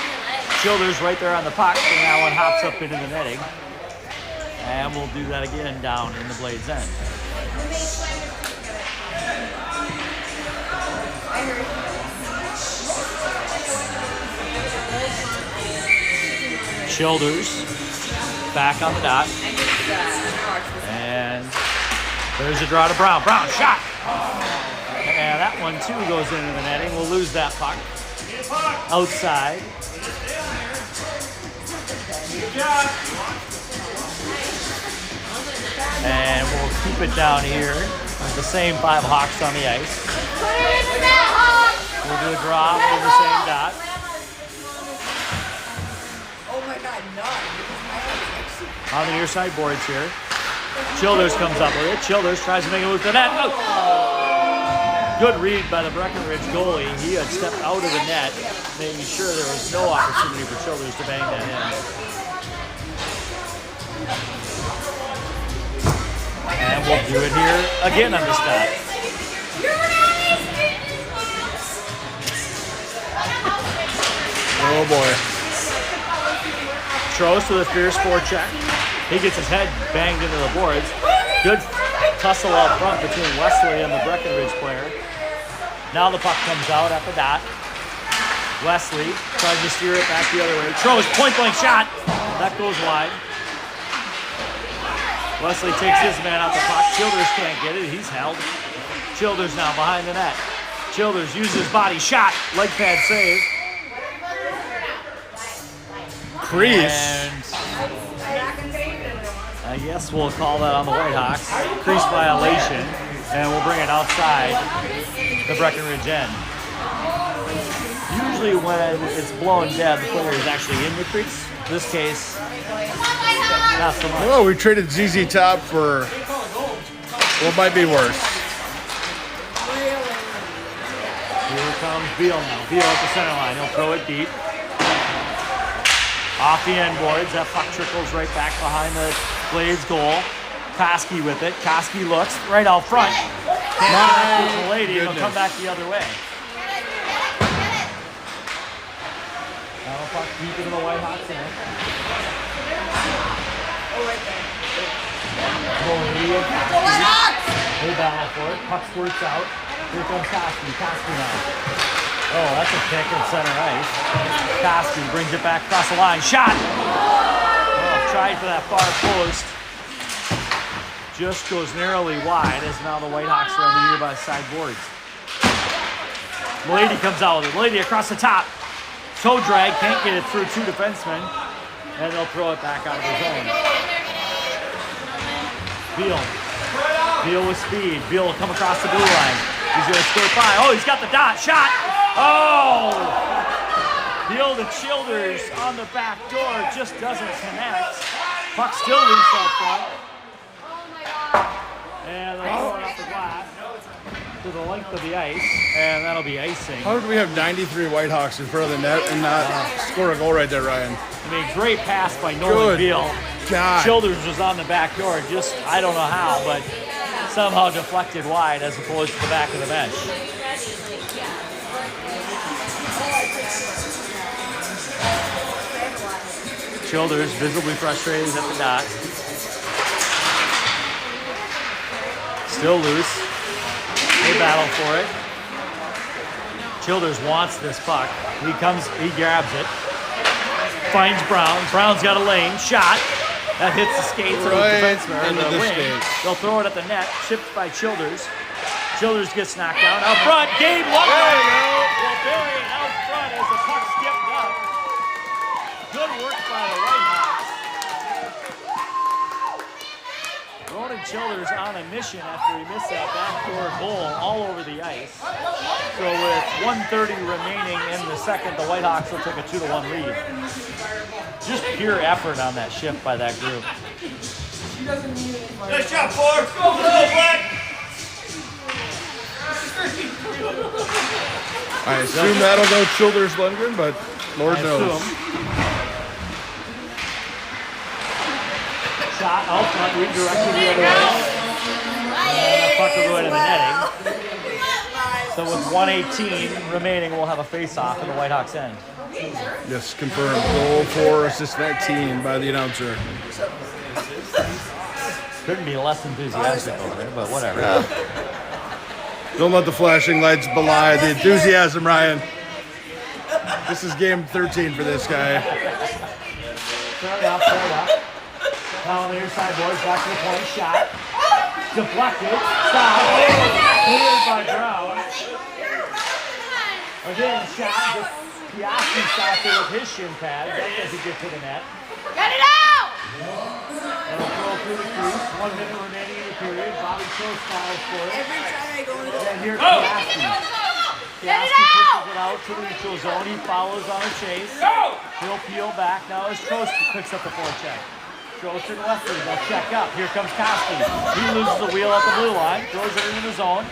Childers right there on the puck, and that one hops up into the netting. And we'll do that again down in the Blades' end. Childers back on the dot. And there's a draw to Brown. Brown, shot! And that one too goes into the netting. We'll lose that puck. Outside. And we'll keep it down here with the same 5 Hawks on the ice. We'll do a drop in the same dot. On the near side boards here. Childers comes up with it. Childers tries to make a move to the net. Oh. Good read by the Breckenridge goalie. He had stepped out of the net, making sure there was no opportunity for Childers to bang that in. And we'll do it here again on this dot. Oh boy. Trost with a fierce forecheck. He gets his head banged into the boards. Good tussle out front between Wesley and the Breckenridge player. Now the puck comes out at the dot. Wesley tries to steer it back the other way. Trost, point blank shot. That goes wide. Wesley takes his man out the puck. Childers can't get it. He's held. Childers now behind the net. Childers uses his body. Shot. Leg pad save. Crease. And I guess we'll call that on the Whitehawks. Crease violation. And we'll bring it outside the Breckenridge end. Usually when it's blowing dead, the player is actually in the crease. In this case, not so much. Well, we traded ZZ Top for what might be worse. Here comes Beal now. Beal at the center line. He'll throw it deep. Off the end boards. That puck trickles right back behind the Blades goal. Koski with it. Koski looks right out front. Can't the lady. It'll come back the other way. Now puck deep into the Whitehawks end. They battle for it. Puck squirts out. Here comes Koski. Koski now. Oh, that's a kick at center ice. Koski brings it back across the line. Shot! Oh, tried for that far post. Just goes narrowly wide as now the Whitehawks are on the nearby side boards. Lady comes out with it. Lady across the top. Toe drag. Can't get it through 2 defensemen. And they'll throw it back out of the zone. Beal with speed. Beal will come across the blue line. He's going to skirt by. Oh, he's got the dot. Shot. Oh! Beal to Childers on the back door. Just doesn't connect. Puck still loose up front. And they'll throw it up the glass to the length of the ice. And that'll be icing. How did we have 93 Whitehawks in front of the net and not score a goal right there, Ryan? I mean, great pass by Nolan Beal. God. Childers was on the back door. Just, I don't know how, but somehow deflected wide as opposed to the back of the bench. Childers visibly frustrated at the dot. Still loose. They battle for it. Childers wants this puck. He grabs it. Finds Brown. Brown's got a lane. Shot. That hits the skates of the defenseman or the wing. They'll throw it at the net. Chipped by Childers. Childers gets knocked down. Out front. Gabe Lundgren. There you go. Well, burying out front as the puck skipped up. Good work by the Whitehawks. Ronan Childers on a mission after he missed that backdoor goal all over the ice. So with 1:30 remaining in the second, the Whitehawks will take a 2-1 lead. Just pure effort on that shift by that group. Nice job, Forbes. Go, Black. I assume that'll go Childers Lundgren, but Lord knows. Shot out front, redirected the other way. And the puck will go into the netting. So with 1:18 remaining, we'll have a face-off in the Whitehawks end. Yes, confirmed. Goal for assist 19 by the announcer. Couldn't be less enthusiastic over it, but whatever. Don't let the flashing lights belie the enthusiasm, Ryan. This is game 13 for this guy. Fair enough. Now on the near side, boys, back to the point. Shot. Deflected. Stop. Cleared by Brown. Again, shot. Piastri stopped it with his shin pad. That doesn't get to the net. Get it out! And a throw through the crease. 1 minute remaining in the period. Bobby Trost fouls for it. Every time I go into And here's Piastri. Get it Piastri out! pushes it out to the neutral zone. He follows on a chase. He'll peel back. Now as Trost picks up the forecheck. Trost and Wesley, they'll check up. Here comes Koski. He loses the wheel at the blue line. Throws it into the zone.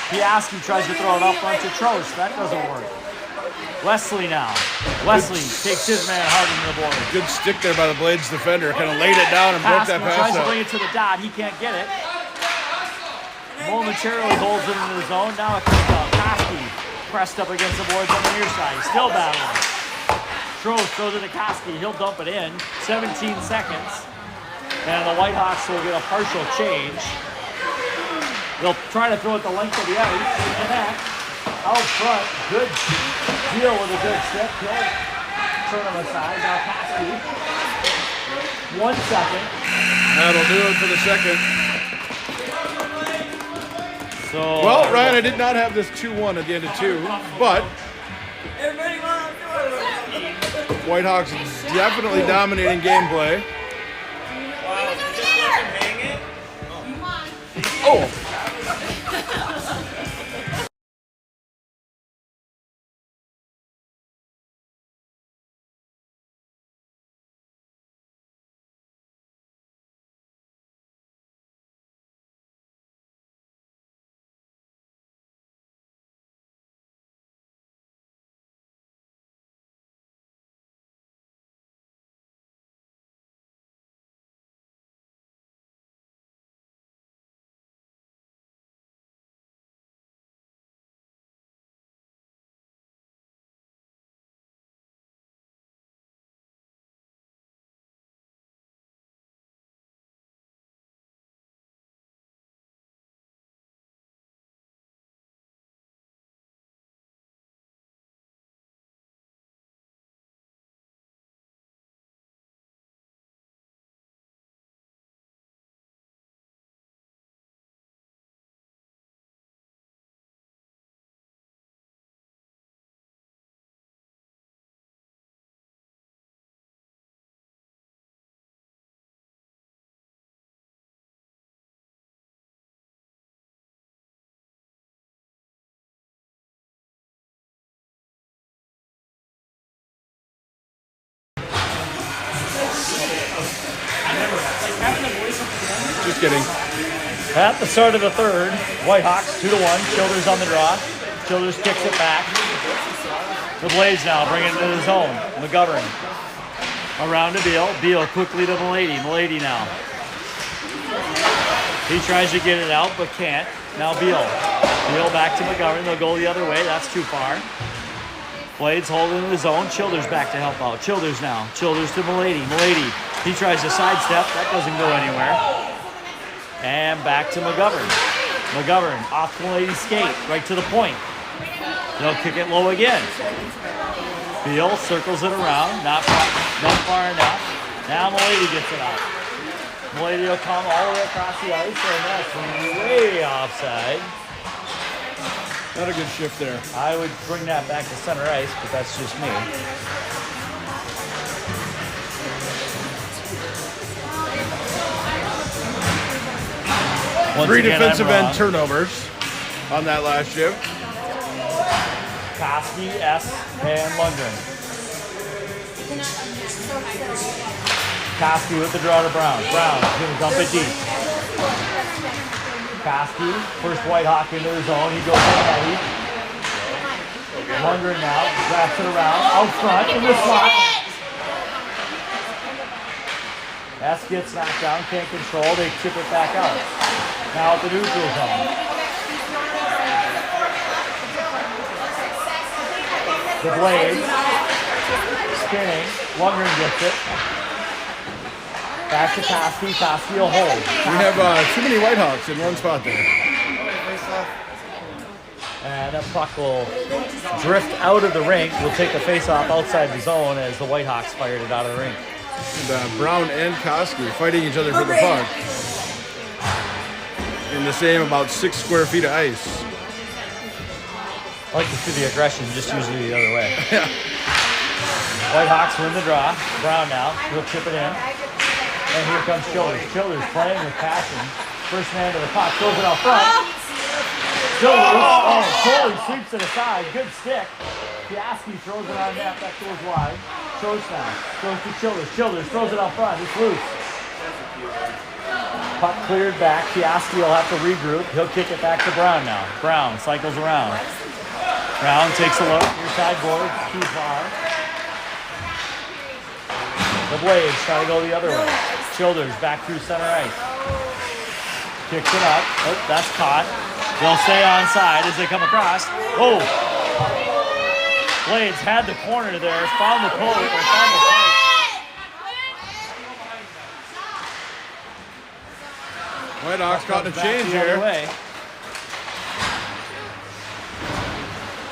Piastri tries to throw it up onto Trost. That doesn't work. Wesley now. Wesley takes his man hard into the board. Good stick there by the Blades defender. Kind of laid it down and broke that Pascal pass tries to out. bring it to the dot. He can't get it. Momentarily holds it into the zone. Now it comes out. Koski pressed up against the boards on the near side. He's still battling. Trost throws it to Koski. He'll dump it in. 17 seconds. And the Whitehawks will get a partial change. They'll try to throw it the length of the ice. And that out front. Good deal with a good stick. He'll turn him aside. Now Koski. 1 second. That'll do it for the second. So, Well, Ryan, I did not have this 2-1 at the end of 2, but Whitehawks definitely dominating gameplay. Wow, just let him hang it. Oh, kidding. At the start of the third, Whitehawks 2-1. Childers on the draw. Childers kicks it back. The Blades now bring it into the zone. McGovern around to Beal. Beal quickly to Milady. Milady now. He tries to get it out but can't. Now Beal. Beal back to McGovern. They'll go the other way. That's too far. Blades hold into the zone. Childers back to help out. Childers now. Childers to Milady. Milady. He tries to sidestep. That doesn't go anywhere. And back to McGovern. McGovern off Milady's skate. Right to the point. They'll kick it low again. Beal circles it around. Not far enough. Now Milady gets it out. Milady will come all the way across the ice. And that's way offside. Not a good shift there. I would bring that back to center ice, but that's just me. Once 3 again, defensive I'm end wrong. turnovers on that last shift. Koski, S, and Lundgren. Koski with the draw to Brown. Brown's going to dump it deep. Koski, first Whitehawk into the zone. He goes in heavy. Lundgren now wraps it around. Out front in the slot. S gets knocked down. Can't control. They chip it back out. Now at the neutral zone. The Blades spinning. Lundgren gets it. Back to Koski. Koski will hold. We have too many Whitehawks in one spot there. And that puck will drift out of the rink. We'll take the face-off outside the zone as the Whitehawks fired it out of the rink. And, Brown and Koski fighting each other for the puck. In the same about 6 square feet of ice. I like to see the aggression, just usually the other way. Whitehawks win the draw. Brown now. He'll chip it in. And here comes Childers. Childers playing with passion. First man to the puck. Throws it out front. Childers. Oh, Coley sweeps it aside. Good stick. Piaski throws it on net. That goes wide. Choice now. Throws to Childers. Childers throws it out front. It's loose. Puck cleared back. Piaski will have to regroup. He'll kick it back to Brown now. Brown cycles around. Brown takes a look. Near side board. Too far. The Blades try to go the other way. Childers back through center ice. Kicks it up. Oh, that's caught. They'll stay onside as they come across. Oh! Blades had the corner there. Found the pole. Found the plate. Whitehawks caught a Back change the other here. way.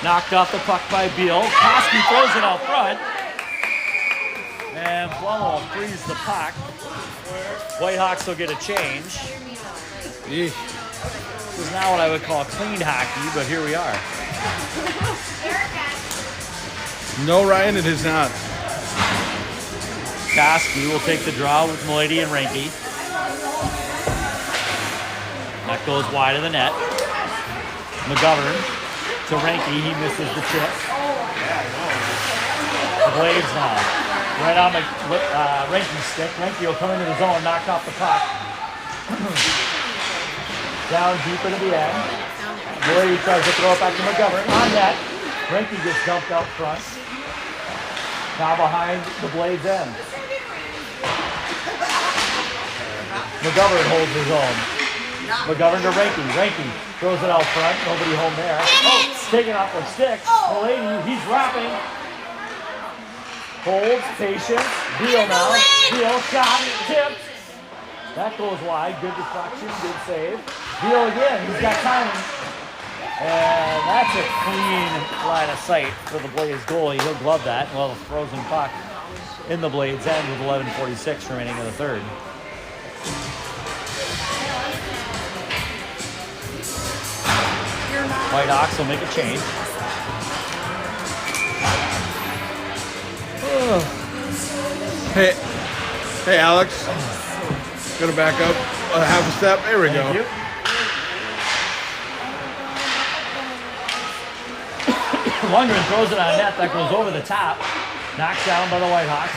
Knocked off the puck by Beal. Koski throws it out front. And Plummo frees the puck. Whitehawks will get a change. Eesh. This is not what I would call clean hockey, but here we are. No, Ryan, it is not. Koski will take the draw with Milady and Reinke. That goes wide of the net. McGovern to Reinke. He misses the chip. The Blades now. Right on Reinke's stick. Reinke will come into the zone, knock off the puck. Down deep into the end. Milady tries to throw it back to McGovern. On net. Reinke gets dumped out front. Now behind the Blades end. McGovern holds his own. McGovern to Reinke. Reinke throws it out front. Nobody home there. Oh, taking off the stick. Milady, he's wrapping. Holds, patience. Beal now. Beal, shot, tipped. That goes wide. Good deflection, good save. Beal again. He's got timing. And that's a clean line of sight for the Blades goalie. He'll glove that. Well, a frozen puck in the Blades end with 11:46 remaining in the third. Whitehawks will make a change. Hey, Alex. Gonna back up half a step. There we go. Thank you. Lundgren throws it on net. That goes over the top. Knocked down by the Whitehawks.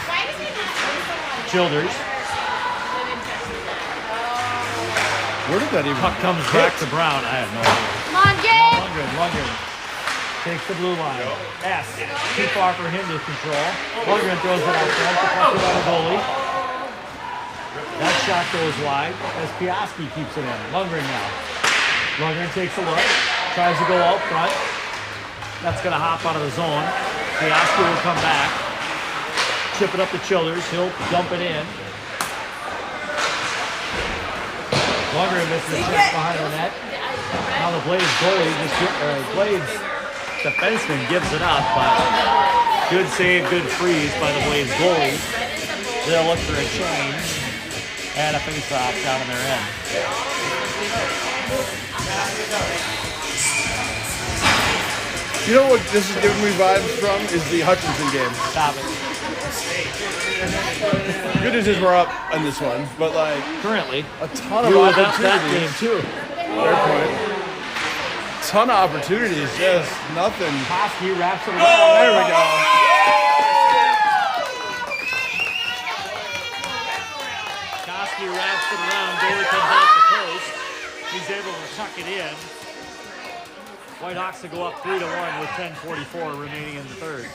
Childers. Where did that even Puck comes back to Brown. I have no idea. Come on, Jake. Lundgren takes the blue line. S. Too far for him to control. Lundgren throws it out front. The puck is out of goalie. That shot goes wide as Piaski keeps it in. Lundgren now. Lundgren takes a look. Tries to go out front. That's going to hop out of the zone. Piaski will come back. Chip it up to Childers. He'll dump it in. Lundgren misses the check behind the net. Now the Blades goalie, Blades defenseman gives it up, but good save, good freeze by the Blades goalie. They'll look for a change and a face-off down in their end. You know what this is giving me vibes from is the Hutchinson game. Stop it. Good news is we're up on this one, but like Currently, a ton of we were up that game opportunities. too. Fair point. Ton of opportunities, just nothing. Koski wraps it around. There we go. Koski wraps it around. Goalie comes off the post. He's able to tuck it in. Whitehawks to go up 3-1 with 10:44 remaining in the third.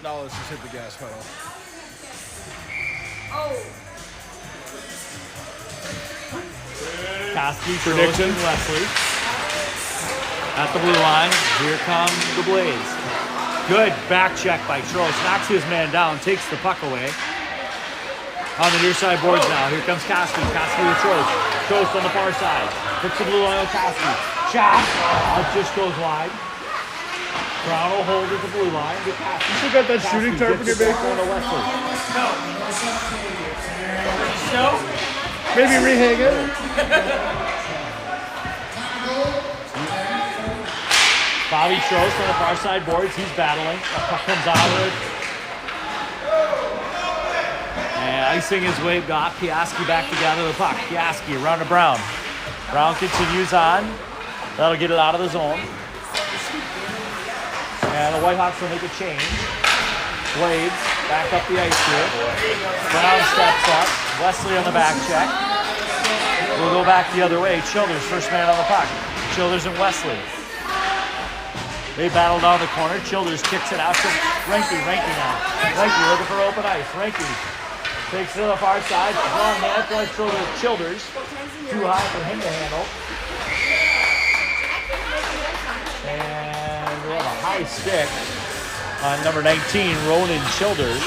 Now let's just hit the gas pedal. Koski Prediction? throws to Wesley. At the blue line, here come the Blades. Good back check by Trost. Knocks his man down, takes the puck away. On the near side boards now, here comes Koski. Koski with Trost. Trost on the far side. Puts the blue line with Koski. Shot. It just goes wide. Brown will hold at the blue line. You still got that shooting tarp in your basement? To Wesley. Maybe rehang it? Bobby Trost on the far side boards. He's battling. The puck comes out of it. And icing his way got Piaski back to gather the puck. Piaski around to Brown. Brown continues on. That'll get it out of the zone. And the Whitehawks will make a change. Blades back up the ice here. Brown steps up. Wesley on the back check. We'll go back the other way. Childers, first man on the puck. Childers and Wesley. They battle down the corner. Childers kicks it out to Renke. Renke now. Renke looking for open ice. Renke takes it to the far side. Long hand by Childers. Too high for him to handle. And we have a high stick on number 19, Ronan Childers.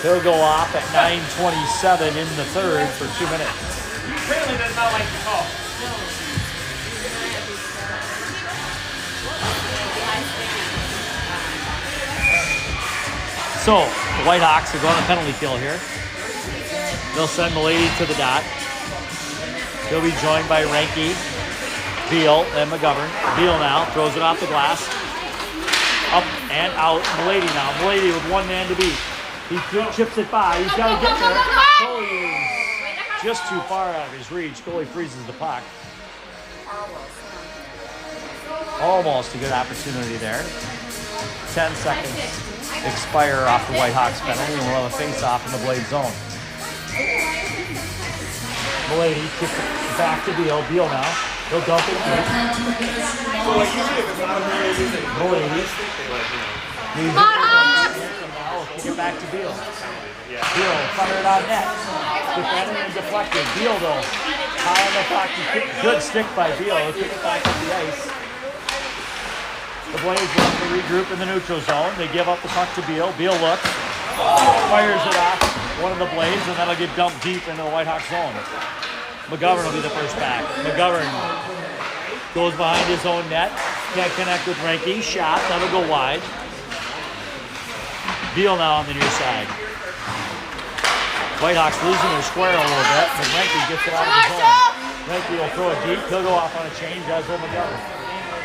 He'll go off at 9:27 in the third for 2 minutes. He apparently does not like the call. So, the Whitehawks are going to penalty kill here. They'll send Milady to the dot. He'll be joined by Renke, Beal, and McGovern. Beal now throws it off the glass. Up and out. Milady now. Milady with one man to beat. He chips it by. He's got to get there. Goalie is just too far out of his reach. Goalie freezes the puck. Almost a good opportunity there. 10 seconds expire off the Whitehawks penalty, and we'll have a face-off in the Blade zone. Milady kicks it back to Beal. Beal now. He'll dump it deep. Milady. Come on, Hawks! Now kick it back to Beal. Beal, fire it on net. Defended and deflected. Beal though. High on the puck. Good stick by Beal. He'll kick it back up the ice. The Blades want to regroup in the neutral zone. They give up the puck to Beal. Beal looks. Fires it off one of the Blades, and that'll get dumped deep into the Whitehawks zone. McGovern will be the first back. McGovern goes behind his own net. Can't connect with Renke. Shot. That'll go wide. Beal now on the near side. Whitehawks losing their square a little bit, but Renke gets it out of the zone. Renke will throw it deep. He'll go off on a change, as will McGovern.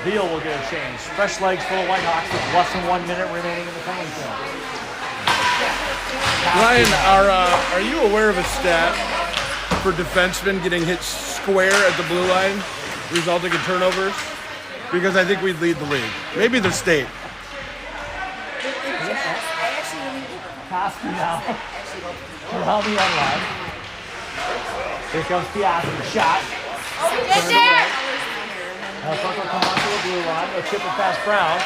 Beal will get a change. Fresh legs for the Whitehawks with less than 1 minute remaining in the penalty kill. Ryan, are you aware of a stat for defensemen getting hit square at the blue line, resulting in turnovers? Because I think we'd lead the league. Maybe the state. Koski now. Around the end line. Here comes Piastri. Shot. Get there! Puck will come onto the blue line. They'll chip it past Brown.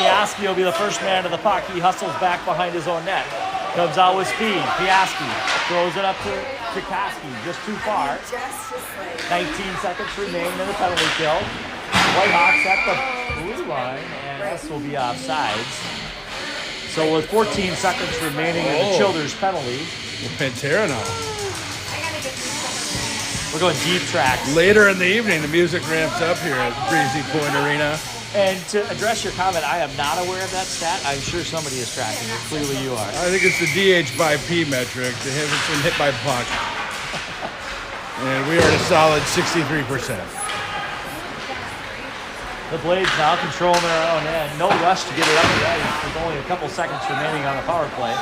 Piastri will be the first man to the puck. He hustles back behind his own net. Comes out with speed. Piastri throws it up to Koski. Just too far. 19 seconds remain in the penalty kill. Whitehawks at the blue line, and this will be offsides. So with 14 seconds remaining in the Childers penalty. Pantera now. We're going deep tracks. Later in the evening, the music ramps up here at Breezy Point Arena. And to address your comment, I am not aware of that stat. I'm sure somebody is tracking it. Clearly you are. I think it's the DH by P metric. They haven't been hit by puck. And we are at a solid 63%. The Blades now controlling their own end. No rush to get it up the ice with only a couple seconds remaining on the power play.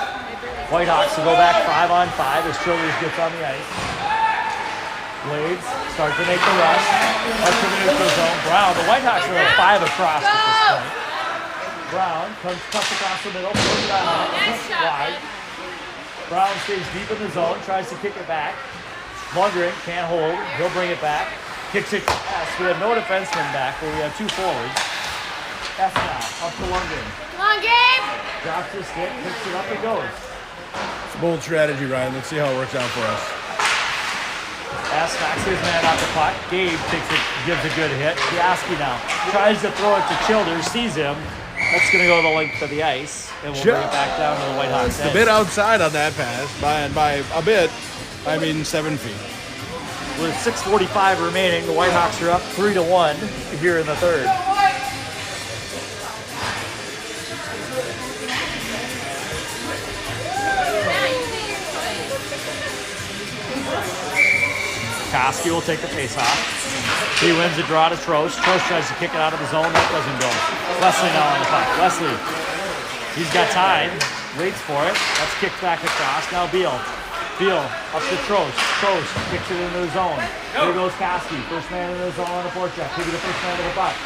Whitehawks will go back 5-on-5 as Childers gets on the ice. Blades start to make the rush. Up to the neutral zone. Brown, the Whitehawks are at 5 across at this point. Brown cuts across the middle, throws it on wide. Brown stays deep in the zone, tries to kick it back. Lundgren can't hold. He'll bring it back. Kicks it. Yes, we have no defensemen back, but we have 2 forwards. F now, up to Lundgren. Come on, Gabe! Drops his stick, picks it up, and goes. It's a bold strategy, Ryan. Let's see how it works out for us. S knocks his man off the puck. Gabe takes it, gives a good hit. Piastri now tries to throw it to Childers, sees him. That's going to go the length of the ice, and we'll bring it back down to the Whitehawks. A bit outside on that pass. By a bit, I mean 7 feet. With 6:45 remaining, the Whitehawks are up 3-1 here in the third. Koski will take the face-off. He wins the draw to Trost. Trost tries to kick it out of the zone. That doesn't go. Wesley now on the puck. Wesley. He's got time. Waits for it. That's kicked back across. Now Beal. Beal up to Trost. Trost kicks it into the zone. Here goes Koski. First man in the zone on the forecheck. He'll be the first man to the puck.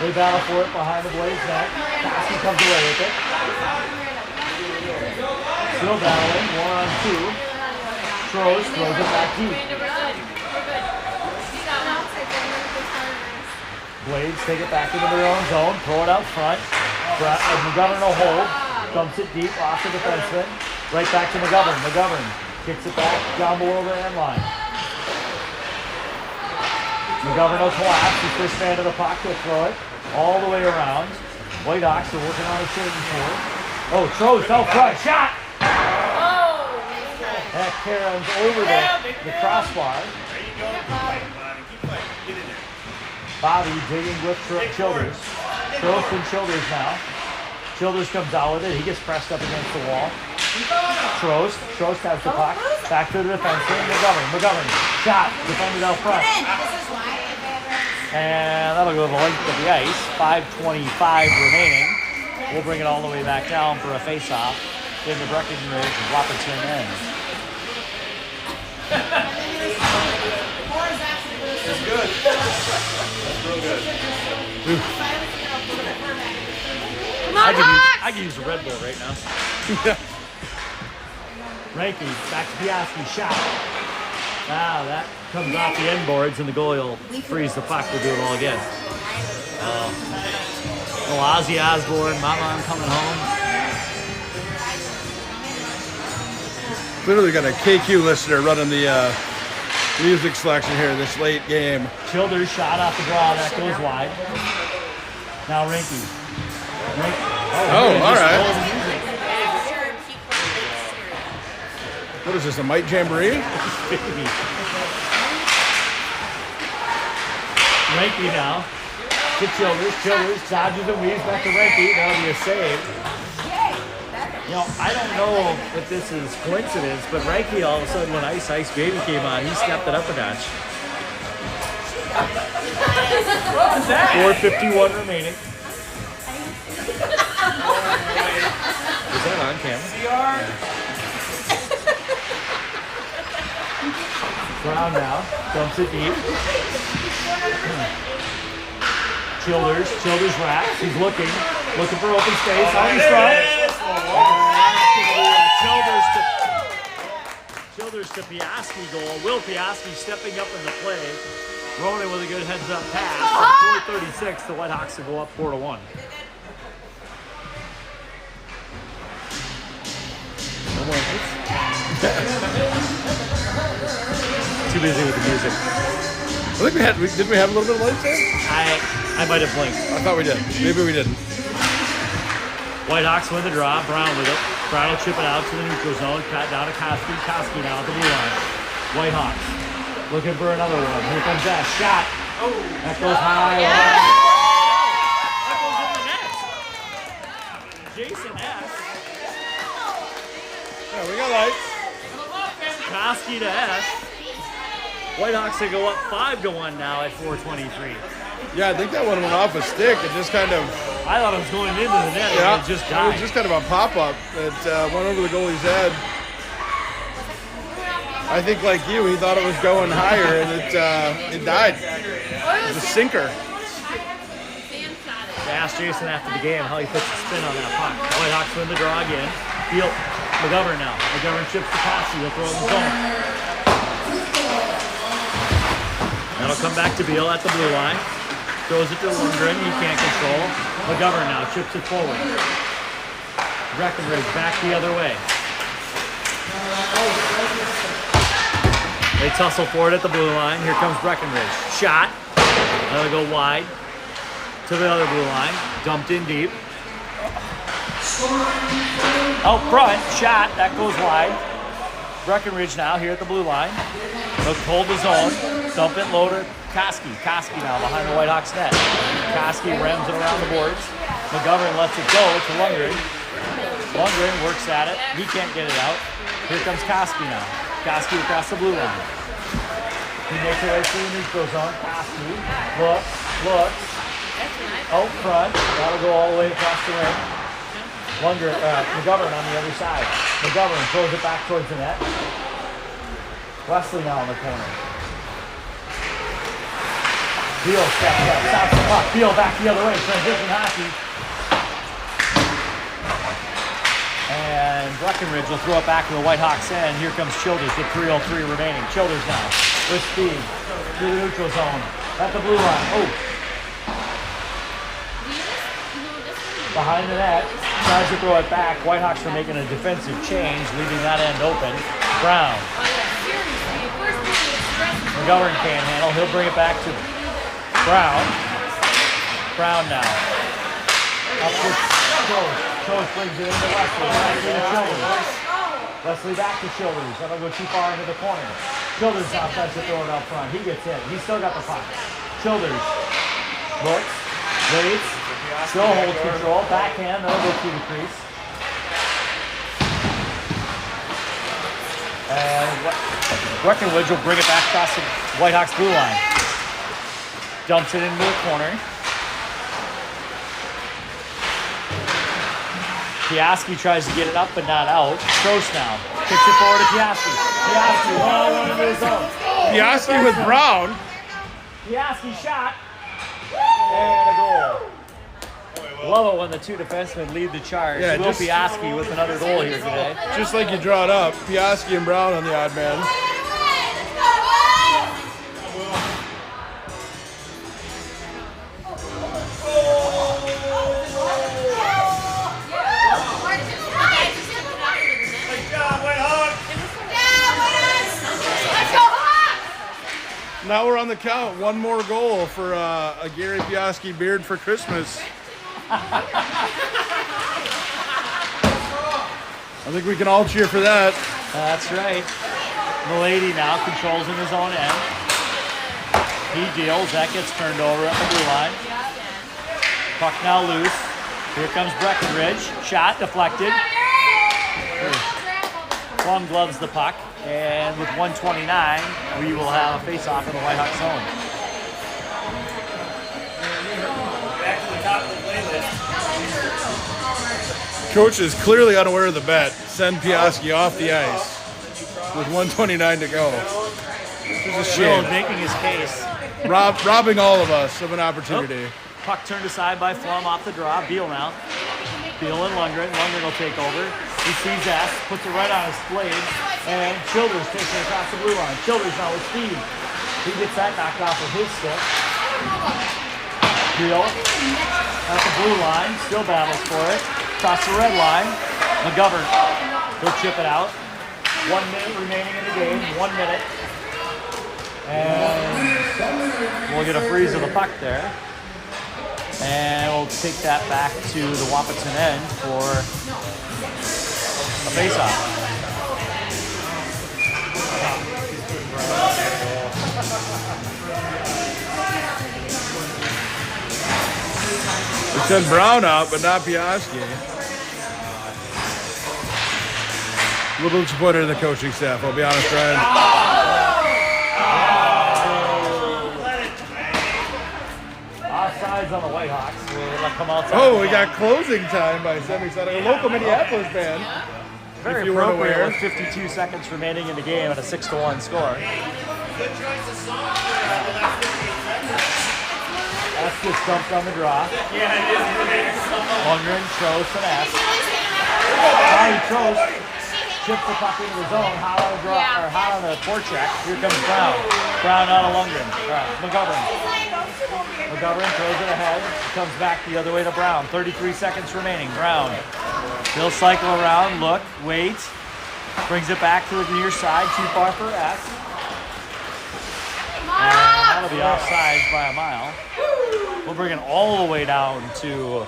They battle for it behind the Blades net. Koski comes away with it. Still battling. 1-on-2. Trost throws it back deep. Blades take it back into their own zone. Throw it out front. McGovern will hold. Dumps it deep off the defenseman. Right back to McGovern. McGovern kicks it back down below the end line. McGovern will collapse. He's first man to the puck. He'll throw it all the way around. Whitehawks are working on a shooting for it. Oh, Trost out front. Shot! That caroms over the crossbar. Bobby digging with Childers. Trost and Childers now. Childers comes out with it. He gets pressed up against the wall. Trost has the puck. Back to the defenseman. McGovern. Shot. Defended out front. And that'll go the length of the ice. 5:25 remaining. We'll bring it all the way back down for a face-off in the Breckenridge Wahpeton end. That's good. That's real good. I can use a Red Bull right now. Ranky, back to Piastri, shot. Wow, that comes off the end boards and the goalie will freeze the puck. We'll do it all again. Ozzy Osbourne, Mama, I'm coming home. Literally got a KQ listener running the music selection here this late game. Childers shot off the draw, that goes wide. Now Rinky. Oh, all right. What is this, a Mike Jamboree? Ranky now to Childers dodges and weaves back to Ranky. That'll be a save. You know, I don't know if this is coincidence, but Ranky all of a sudden when Ice Baby came on, he stepped it up a notch. What was that? 4:51 remaining. Is that on camera? CR. Brown now, dumps it deep. Childers racks. He's looking for open space. On his front. Childers to Piaski goal. Will Piaski stepping up in the play. Ronan with a good heads-up pass. 4:36, the Whitehawks to go up 4-1. No more hits. Too busy with the music. I think did we have a little bit of lights there? I might have blinked. I thought we did. Maybe we didn't. Whitehawks win the draw. Brown with it. Brown will chip it out to the neutral zone. Cut down to Koski. Koski now at the blue line. Whitehawks looking for another one. Here comes that shot. Oh, that goes high. That goes in the net. Jason S. Yeah, we got lights. Koski to S. Whitehawks to go up 5-1 now at 4:23. Yeah, I think that one went off a stick. It just kind of... I thought it was going into the net. Yeah, and it just it died. was just kind of a pop-up that went over the goalie's head. I think, like you, he thought it was going higher, and it died. It was a sinker. I asked Jason after the game how he puts the spin on that puck. Whitehawks win the draw again. Field McGovern now. McGovern chips to Koski. He'll throw it in the zone. That'll come back to Beal at the blue line. Throws it to Lundgren. He can't control. McGovern now chips it forward. Breckenridge back the other way. They tussle forward at the blue line. Here comes Breckenridge. Shot. That'll go wide to the other blue line. Dumped in deep. Out front. Shot. That goes wide. Breckenridge now here at the blue line. They'll hold the zone. Dump it low to Koski. Koski now behind the Whitehawks net. Koski rams it around the boards. McGovern lets it go to Lundgren. Lundgren works at it. He can't get it out. Here comes Koski now. Koski across the blue line. He makes it right through the neutral zone. Koski looks. Out front. That'll go all the way across the ring. McGovern on the other side. McGovern throws it back towards the net. Wesley now in the corner. Beal steps up, stops the puck. Beal back the other way. Transition hockey. And Breckenridge will throw it back to the Whitehawks end. Here comes Childers with 3:03 remaining. Childers now with speed through the neutral zone at the blue line. Oh. Behind the net. Tries to throw it back. Whitehawks are making a defensive change, leaving that end open. Brown. McGovern can't handle. He'll bring it back to Brown. Brown now. Up with Childers. Childers brings it into Wesley. Wesley to Childers. Wesley back to Childers. That'll go too far into the corner. Childers now tries to throw it out front. He gets in. He's still got the puck. Childers looks, waits, still holds control. Backhand. That'll go through the crease. And Breckenridge will bring it back across the Whitehawks blue line. Dumps it into the corner. Piaski tries to get it up but not out. Gross now. Kicks it forward to Piaski. Piaski, 1-on-1 into his zone. Piaski with Brown. Piaski shot. And a goal. Love it when the two defensemen lead the charge. Yeah, Will Piaski with another goal here today. Just like you draw it up, Piaski and Brown on the odd man. Now we're on the count. One more goal for a Gary Piaski beard for Christmas. I think we can all cheer for that. That's right. Milady now controls in his own end. He deals. That gets turned over at the blue line. Puck now loose. Here comes Breckenridge. Shot deflected. Plum gloves the puck. And with 1:29, we will have a face-off in the Whitehawks zone. Back to the top of the playlist. Coach is clearly unaware of the bet. Send Piaski off the ice with 1:29 to go. Which is a Will shame. making his case. Robbing all of us of an opportunity. Puck turned aside by Flum off the draw. Beal now. Beal and Lundgren. Lundgren will take over. He sees S, puts it right on his blade. And Childers takes it across the blue line. Childers now with speed. He gets that knocked off with his stick. Deal at the blue line. Still battles for it. Across the red line. McGovern. He'll chip it out. 1 minute remaining in the game. 1 minute. And we'll get a freeze of the puck there. And we'll take that back to the Wahpeton end for a face-off. We sent Brown out, but not Piaski. A little disappointed in the coaching staff, I'll be honest, Ryan. Offsides on the Whitehawks. We'll come outside. Oh, we got closing time by semi-sonic. A local Minneapolis band. Very if you weren't appropriate aware. with 52 seconds remaining in the game at a 6-1 score. Good choice of song. That's just dumped on the draw. Yeah, it is. Lundgren, Trost, and S. Johnny Trost chips the puck into the zone, hot on the draw, or hot on the forecheck. Here comes Brown. Brown out of Lundgren. McGovern. McGovern throws it ahead. Comes back the other way to Brown. 33 seconds remaining. Brown. He'll cycle around, look, wait. Brings it back to the near side. Too far for S. And that'll be offsides by a mile. We'll bring it all the way down to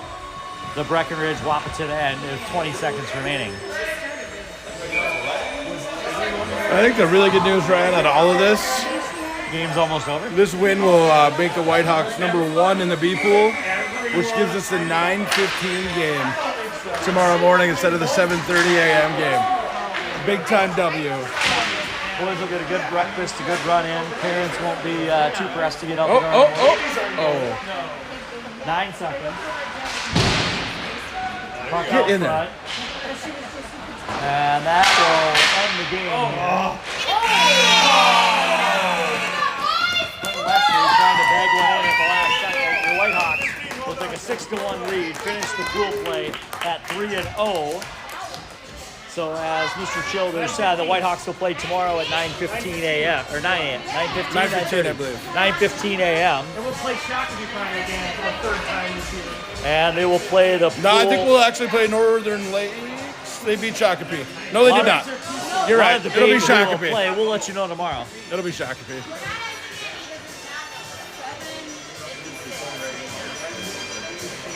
the Breckenridge Wahpeton end with 20 seconds remaining. I think the really good news, Ryan, out of all of this, Game's almost over. this win will make the Whitehawks #1 in the B pool, which gives us the 9:15 game tomorrow morning instead of the 7:30 a.m. game. Big time W. Boys will get a good breakfast, a good run in. Parents won't be too pressed to get up. Oh, and going. oh. 9 seconds. Puck Get out in there. front. And that will end the game here. Wesley trying to bag one in at the last second. The Whitehawks will take a 6-1 lead, finish the pool play at 3-0. So as Mr. Childers said, the Whitehawks will play tomorrow at 9:15 a.m. or 9 a.m. 9:15, I believe. 9:15 a.m. And we'll play Shakopee Friday again for the 3rd time this year. And they will play the pool. No, I think we'll actually play Northern Lakes. They beat Shakopee. No, they did not. You're right. The It'll be games we will Shakopee. play. We'll let you know tomorrow. It'll be Shakopee.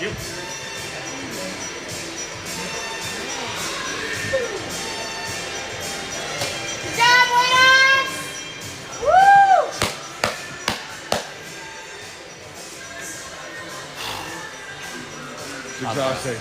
Yep. Good job, Whitehawks! Woo! It's exhausting.